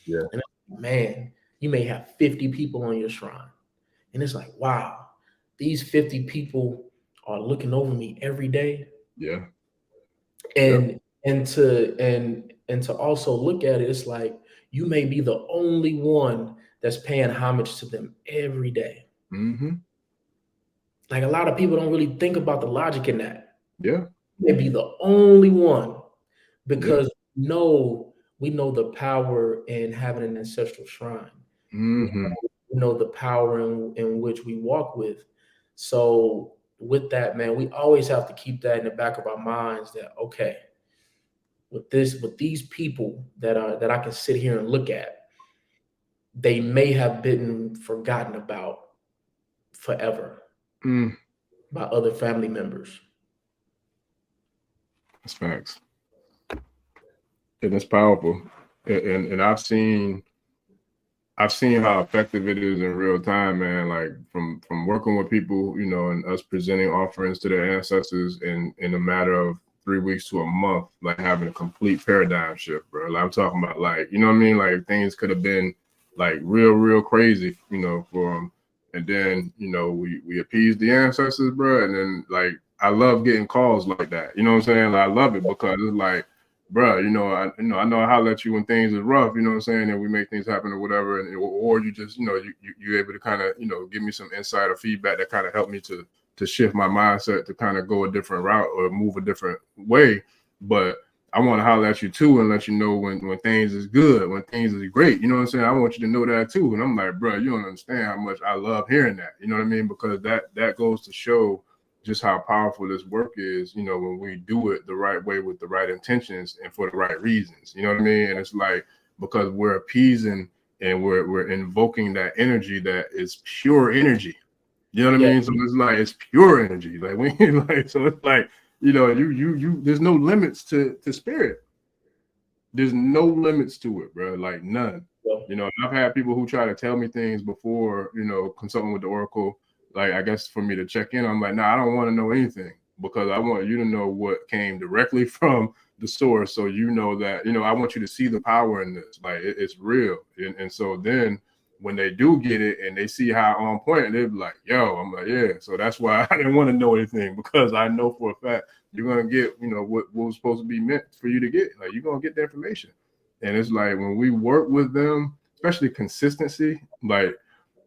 Yeah, And man, you may have 50 people on your shrine, and it's like, wow, these 50 people are looking over me every day, yeah, yeah. and to also look at it, it's like you may be the only one that's paying homage to them every day. Mm-hmm. Like a lot of people don't really think about the logic in that. Yeah, You may be the only one yeah. because we know the power in having an ancestral shrine. We Mm-hmm. know the power in which we walk with. So with that, man, we always have to keep that in the back of our minds that okay, with these people that I can sit here and look at, they may have been forgotten about forever Mm. by other family members. That's facts. And it's powerful. And I've seen how effective it is in real time, man. Like from working with people, you know, and us presenting offerings to their ancestors in a matter of 3 weeks to a month, like having a complete paradigm shift, bro. Like I'm talking about, like, you know what I mean? Like things could have been like real crazy, you know, for them. And then, you know, we appease the ancestors, bro. And then like I love getting calls like that. You know what I'm saying? Like, I love it because it's like, bro, I know I holler at you when things are rough, you know what I'm saying, and we make things happen or whatever, and or you just, you know, you're able to kind of, you know, give me some insight or feedback that kind of help me to shift my mindset to kind of go a different route or move a different way. But I want to holler at you too and let you know when things is good, when things is great. You know what I'm saying? I want you to know that too. And I'm like, bro, you don't understand how much I love hearing that. You know what I mean? Because that goes to show just how powerful this work is, you know, when we do it the right way with the right intentions and for the right reasons. You know what I mean? And it's like because we're appeasing and we're invoking that energy that is pure energy. You know what I Yeah, mean? So it's like it's pure energy. Like when like so it's like, you know, you there's no limits to spirit. There's no limits to it, bro. Like none. yeah, You know, I've had people who try to tell me things before, you know, consulting with the Oracle. Like, I guess for me to check in, I'm like, nah, I don't want to know anything because I want you to know what came directly from the source. So you know that, you know, I want you to see the power in this. Like, it's real. And so then when they do get it and they see how on point, they're like, yo, I'm like, yeah. So that's why I didn't want to know anything because I know for a fact you're gonna get, you know, what was supposed to be meant for you to get. Like you're gonna get the information. And it's like when we work with them, especially consistency, like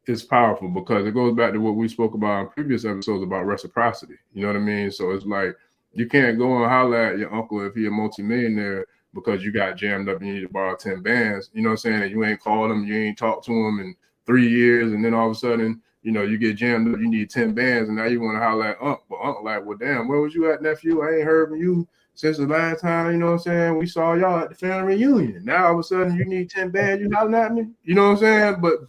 it's powerful because it goes back to what we spoke about in previous episodes about reciprocity. You know what I mean? So it's like you can't go and holler at your uncle if he a multimillionaire because you got jammed up and you need to borrow 10 bands. You know what I'm saying? And you ain't called him, you ain't talked to him in 3 years, and then all of a sudden, you know, you get jammed up, you need 10 bands, and now you want to holler at Unc. But Unc like, well, damn, where was you at, nephew? I ain't heard from you since the last time, you know what I'm saying? We saw y'all at the family reunion. Now all of a sudden you need 10 bands, you hollering at me? You know what I'm saying? But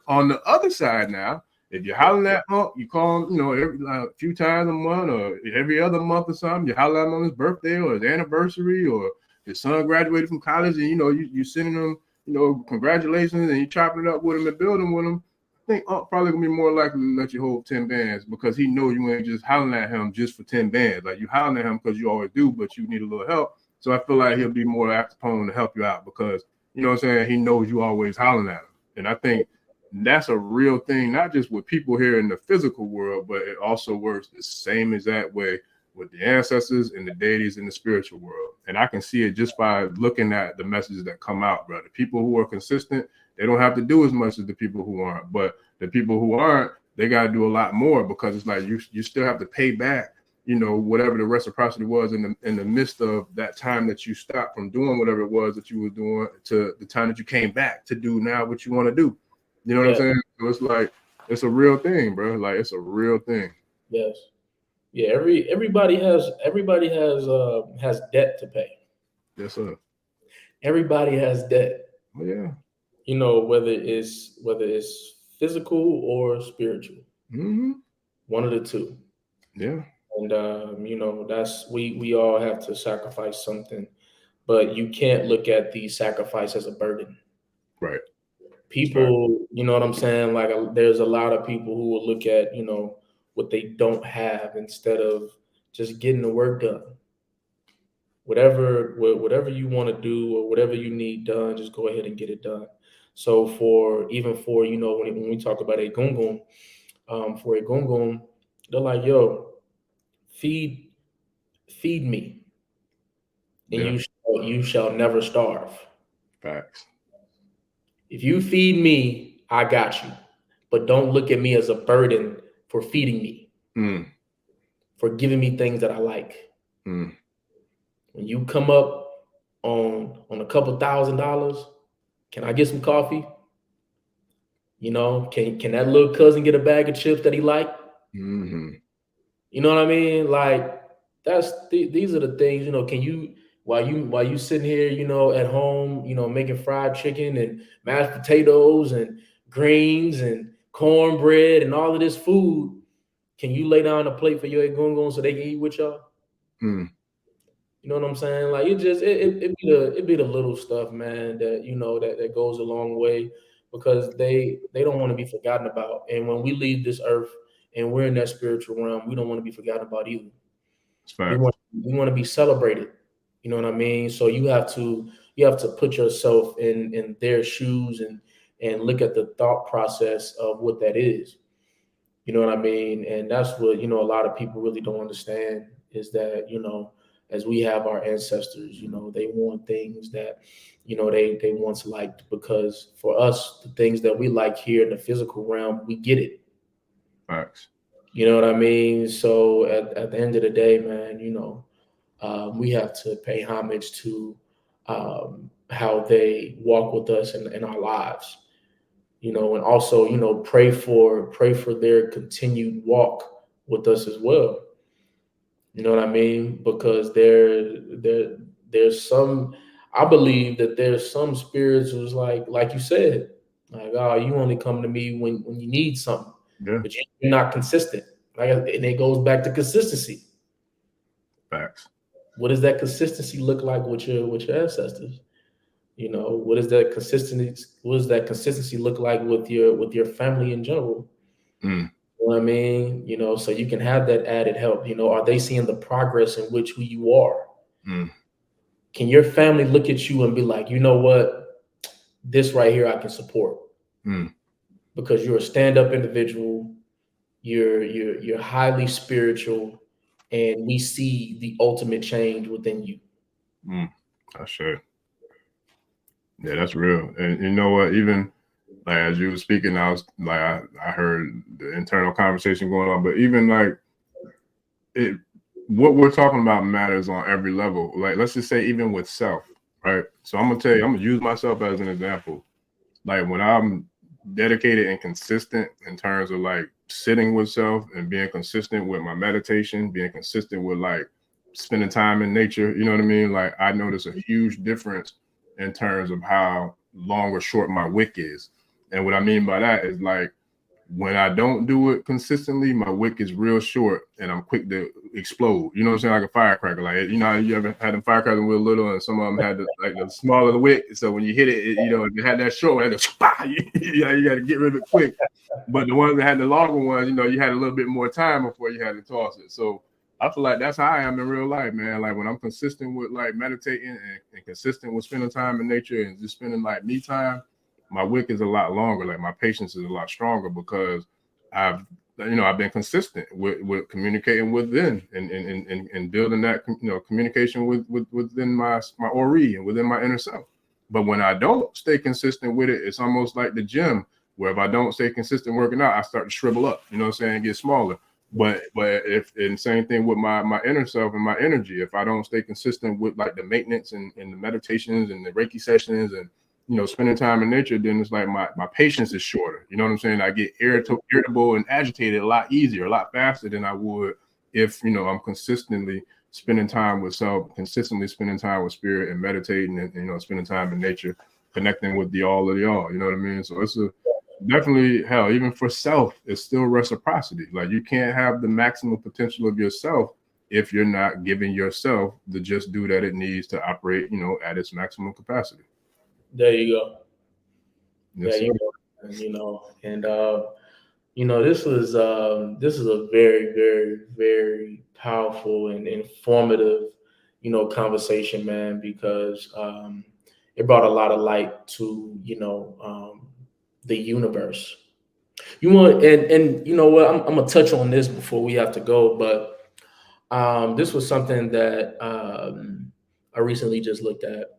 on the other side now, if you're hollering at Unc, you call him, you know, every like, a few times a month or every other month or something, you holler at him on his birthday or his anniversary or his son graduated from college and, you know, you sending him, you know, congratulations and you chopping it up with him and building with him. think Unc probably gonna be more likely to let you hold 10 bands because he know you ain't just hollering at him just for 10 bands. Like you hollering at him because you always do, but you need a little help. So I feel like he'll be more apt prone to help you out because you know what I'm saying. He knows you always hollering at him, and I think that's a real thing, not just with people here in the physical world, but it also works the same exact way with the ancestors and the deities in the spiritual world. And I can see it just by looking at the messages that come out, bro. The people who are consistent, they don't have to do as much as the people who aren't. But the people who aren't, they got to do a lot more because it's like you still have to pay back, you know, whatever the reciprocity was in the midst of that time that you stopped from doing whatever it was that you were doing to the time that you came back to do now what you want to do. You know what I'm saying? So it's like it's a real thing, bro. Like it's a real thing. Yes. Yeah, everybody has debt to pay. Yes, sir. Everybody has debt. Oh, yeah. You know, whether it's physical or spiritual. Mm-hmm. One of the two. Yeah. And you know, that's we all have to sacrifice something, but you can't look at the sacrifice as a burden. Right. People, you know what I'm saying? Like there's a lot of people who will look at, you know, what they don't have instead of just getting the work done. Whatever you want to do or whatever you need done, just go ahead and get it done. So for you know when we talk about a gungun, for a gungun, they're like, yo, feed me, and Yeah. you shall never starve. Facts. If you feed me, I got you. But don't look at me as a burden for feeding me, for giving me things that I like. Mm. When you come up on a couple $1,000, can I get some coffee? You know, can that little cousin get a bag of chips that he like? Mm-hmm. You know what I mean? Like these are the things. You know, can you while you sitting here, you know, at home, you know, making fried chicken and mashed potatoes and greens and cornbread and all of this food, can you lay down a plate for your egungun so they can eat with y'all? Mm. You know what I'm saying? Like it be the little stuff, man, that you know that goes a long way because they don't want to be forgotten about. And when we leave this earth and we're in that spiritual realm, we don't want to be forgotten about either. We want to be celebrated. You know what I mean? So you have to put yourself in their shoes and look at the thought process of what that is. You know what I mean? And that's what, you know, a lot of people really don't understand is that, you know, as we have our ancestors, you know, they want things that, you know, they once liked because for us, the things that we like here in the physical realm, we get it. Facts. You know what I mean? So at the end of the day, man, you know, we have to pay homage to how they walk with us in our lives, you know, and also, you know, pray for their continued walk with us as well. You know what I mean? Because there's some, I believe that there's some spirits who's like you said, like, oh, you only come to me when you need something, Yeah. but you're not consistent. Like, and it goes back to consistency. Facts. What does that consistency look like with your ancestors? You know, what does that consistency look like with your family in general? Mm. You know what I mean? You know, so you can have that added help. You know, are they seeing the progress in which who you are? Mm. Can your family look at you and be like, you know what, this right here I can support Mm. because you're a stand-up individual, you're highly spiritual, and we see the ultimate change within you. Mm. I sure. Yeah, that's real. And you know what? Even like as you were speaking, I was like, I heard the internal conversation going on, but even like it, what we're talking about matters on every level. Like, let's just say, even with self, right? So I'm gonna tell you, I'm gonna use myself as an example. Like when I'm dedicated and consistent in terms of like sitting with self and being consistent with my meditation, being consistent with like spending time in nature, you know what I mean? Like I notice a huge difference in terms of how long or short my wick is. And what I mean by that is like When I don't do it consistently, my wick is real short and I'm quick to explode. You know what I'm saying? Like a firecracker. Like, you know how you ever had them firecrackers when we were little and some of them had the smaller the wick. So when you hit it, you know, if you had that short one, you got to get rid of it quick. But the ones that had the longer ones, you know, you had a little bit more time before you had to toss it. So I feel like that's how I am in real life, man. Like when I'm consistent with like meditating and consistent with spending time in nature and just spending like me time, my wick is a lot longer. Like my patience is a lot stronger because I've been consistent with communicating within and building that communication within my Ori and within my inner self. But when I don't stay consistent with it, it's almost like the gym where if I don't stay consistent working out, I start to shrivel up. You know what I'm saying? Get smaller. But if and same thing with my inner self and my energy. If I don't stay consistent with like the maintenance and the meditations and the Reiki sessions and spending time in nature, then it's like my patience is shorter. You know what I'm saying? I get irritable and agitated a lot easier, a lot faster than I would if I'm consistently spending time with self, consistently spending time with spirit and meditating and spending time in nature, connecting with the all of the all. You know what I mean? So it's definitely hell, even for self, it's still reciprocity. Like you can't have the maximum potential of yourself if you're not giving yourself the just due that it needs to operate, at its maximum capacity. There you go. Yes, There you sir. go. And this is a very, very, very powerful and informative, conversation, man, because it brought a lot of light to, the universe. You want and you know what? I'm gonna touch on this before we have to go, but this was something that I recently just looked at.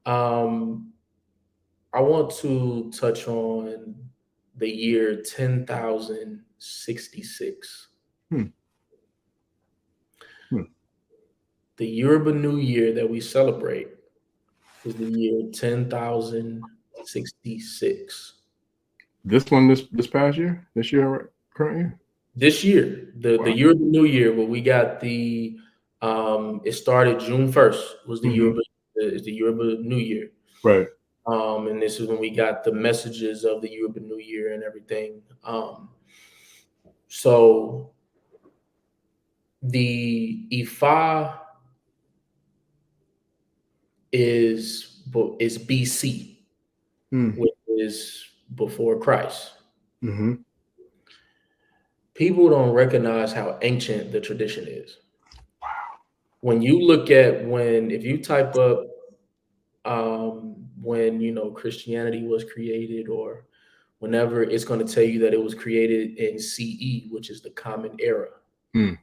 Um, I want to touch on the year 10,066. Hmm. Hmm. The Yoruba New Year that we celebrate is the year 10,066. This one, this past year, this year, current year. This year, the Wow. Yoruba New Year, where we got it started June 1st was Mm-hmm. the Yoruba New Year. Right. And this is when we got the messages of the Yoruba New Year and everything. So the Ifa is BC, Mm. which is before Christ. Mm-hmm. People don't recognize how ancient the tradition is. When you look at if you type up when Christianity was created, or whenever, it's going to tell you that it was created in CE, which is the Common Era. Mm.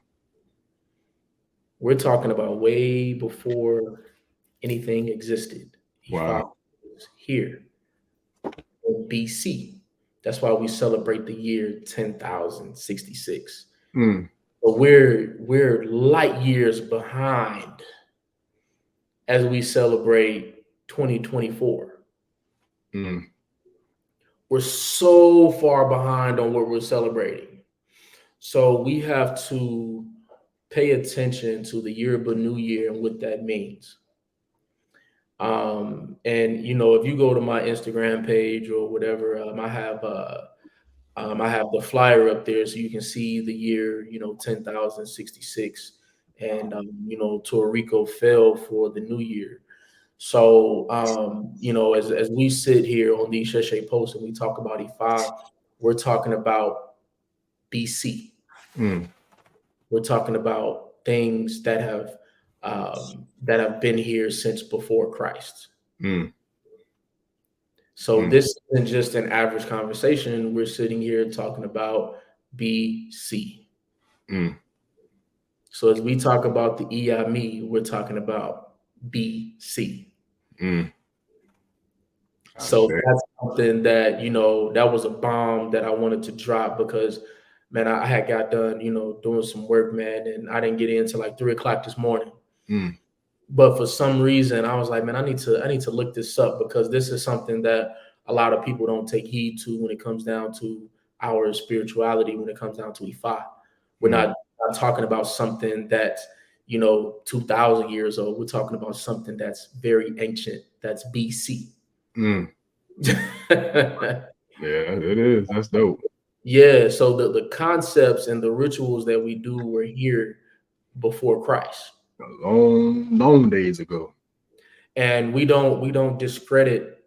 We're talking about way before anything existed. Ifa Wow. was here in BC. That's why we celebrate the year 10,066. Mm. But we're light years behind as we celebrate 2024. Mm. We're so far behind on what we're celebrating. So we have to pay attention to the Yoruba New Year and what that means. And if you go to my Instagram page or whatever, I have the flyer up there so you can see the year 10,066, and Torrico fell for the new year. So as we sit here on the Isese Post and we talk about E5, we're talking about BC. Mm. We're talking about things that have been here since before Christ. Mm. So Mm. this isn't just an average conversation. We're sitting here talking about BC. Mm. So as we talk about the Iyami, we're talking about BC. Mm. I So say. that's something that, that was a bomb that I wanted to drop because, man, I had got done, doing some work, man, and I didn't get in until like 3 o'clock this morning. Mm. But for some reason, I was like, man, I need to look this up because this is something that a lot of people don't take heed to when it comes down to our spirituality, when it comes down to Ifa. We're Mm. not talking about something that's, 2,000 years old. We're talking about something that's very ancient, that's BC. Mm. Yeah, it is. That's dope. Yeah, so the concepts and the rituals that we do were here before Christ. Long, long days ago. And we don't discredit,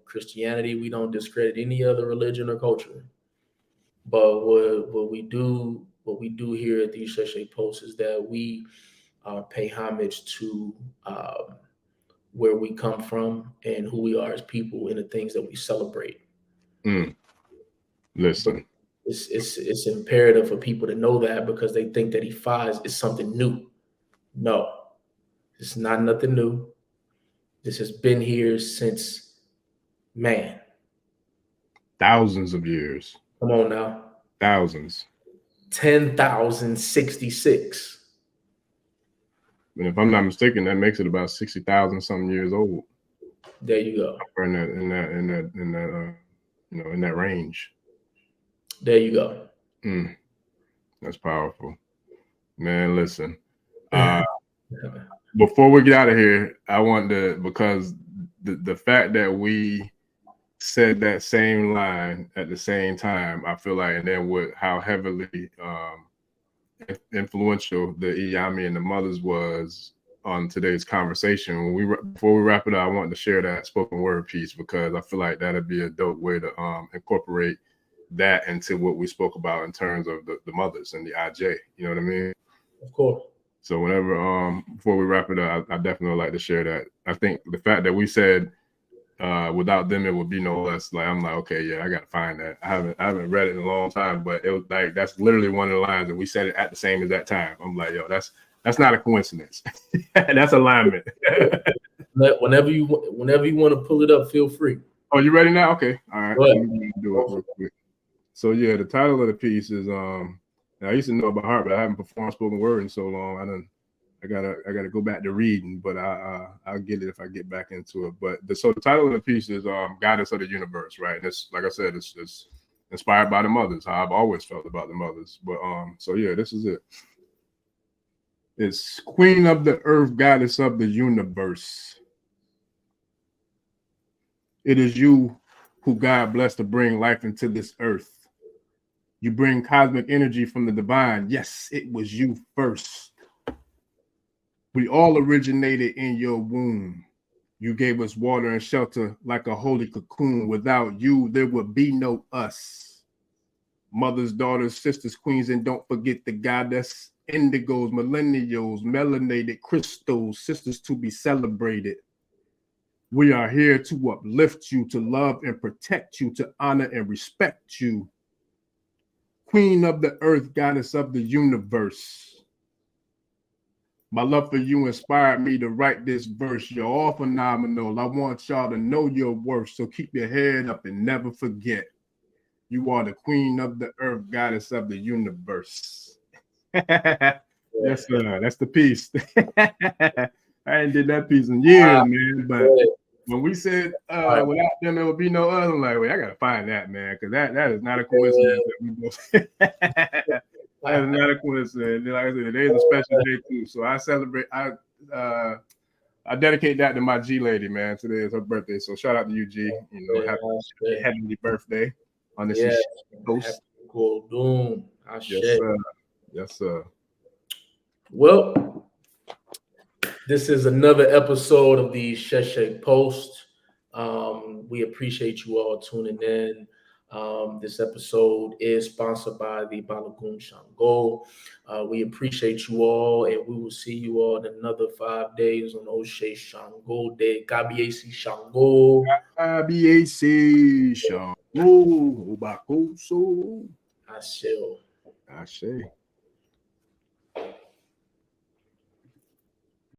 Christianity. We don't discredit any other religion or culture. But what we do here at the Isese Post is that we pay homage to where we come from and who we are as people and the things that we celebrate. Mm, But listen, it's imperative for people to know that because they think that Ifa is something new. No, it's not nothing new. This has been here since man. thousands of years, Come on now. thousands. 10,066. And if I'm not mistaken, that makes it about 60,000 something years old. There you go. Or in that range. There you go. That's powerful, man. Listen, before we get out of here, I want to, because the fact that we said that same line at the same time, I feel like, and then with how heavily influential the Iyami and the mothers was on today's conversation. Before we wrap it up, I wanted to share that spoken word piece because I feel like that'd be a dope way to incorporate that into what we spoke about in terms of the mothers and the IJ. You know what I mean? Of course. So whenever before we wrap it up, I definitely would like to share that. I think the fact that we said without them it would be no us, like I'm like, okay, yeah, I gotta find that. I haven't read it in a long time, but it was like that's literally one of the lines, and we said it at the same exact time. I'm like, yo, that's not a coincidence. That's alignment. Whenever you want to pull it up, feel free. Oh, you ready now? Okay, all right. Go ahead. Let me do it real quick. So yeah, the title of the piece is I used to know by heart, but I haven't performed spoken word in so long. I gotta go back to reading, but I'll get it if I get back into it. But so the title of the piece is Goddess of the Universe, right? And it's, like I said, it's inspired by the mothers, how I've always felt about the mothers. But so yeah, this is it. It's Queen of the Earth, Goddess of the Universe. It is you who God blessed to bring life into this earth. You bring cosmic energy from the divine. Yes, it was you first. We all originated in your womb. You gave us water and shelter like a holy cocoon. Without you, there would be no us. Mothers, daughters, sisters, queens, and don't forget the goddess, indigos, millennials, melanated crystals, sisters to be celebrated. We are here to uplift you, to love and protect you, to honor and respect you. Queen of the earth, goddess of the universe. My love for you inspired me to write this verse. You're all phenomenal. I want y'all to know your worth, so keep your head up and never forget. You are the queen of the earth, goddess of the universe. Yes, sir. That's the piece. I ain't did that piece in years, man. But when we said without them, there would be no other, I'm like, wait, I gotta find that, man, because that is not a coincidence that we both. That is not a coincidence. Like I said, today's a special day too. So I celebrate. I dedicate that to my G lady, man. Today is her birthday, so shout out to you, G. You know, happy heavenly birthday on this post. Yes, sir. Yes, sir. Well, this is another episode of the Isese Post. We appreciate you all tuning in. This episode is sponsored by the Balagoon Shango. We appreciate you all, and we will see you all in another 5 days on Oshe Shango Day. Kabiesi Shango. Kabiesi Shango. Obakoso. Ashe. Ashe.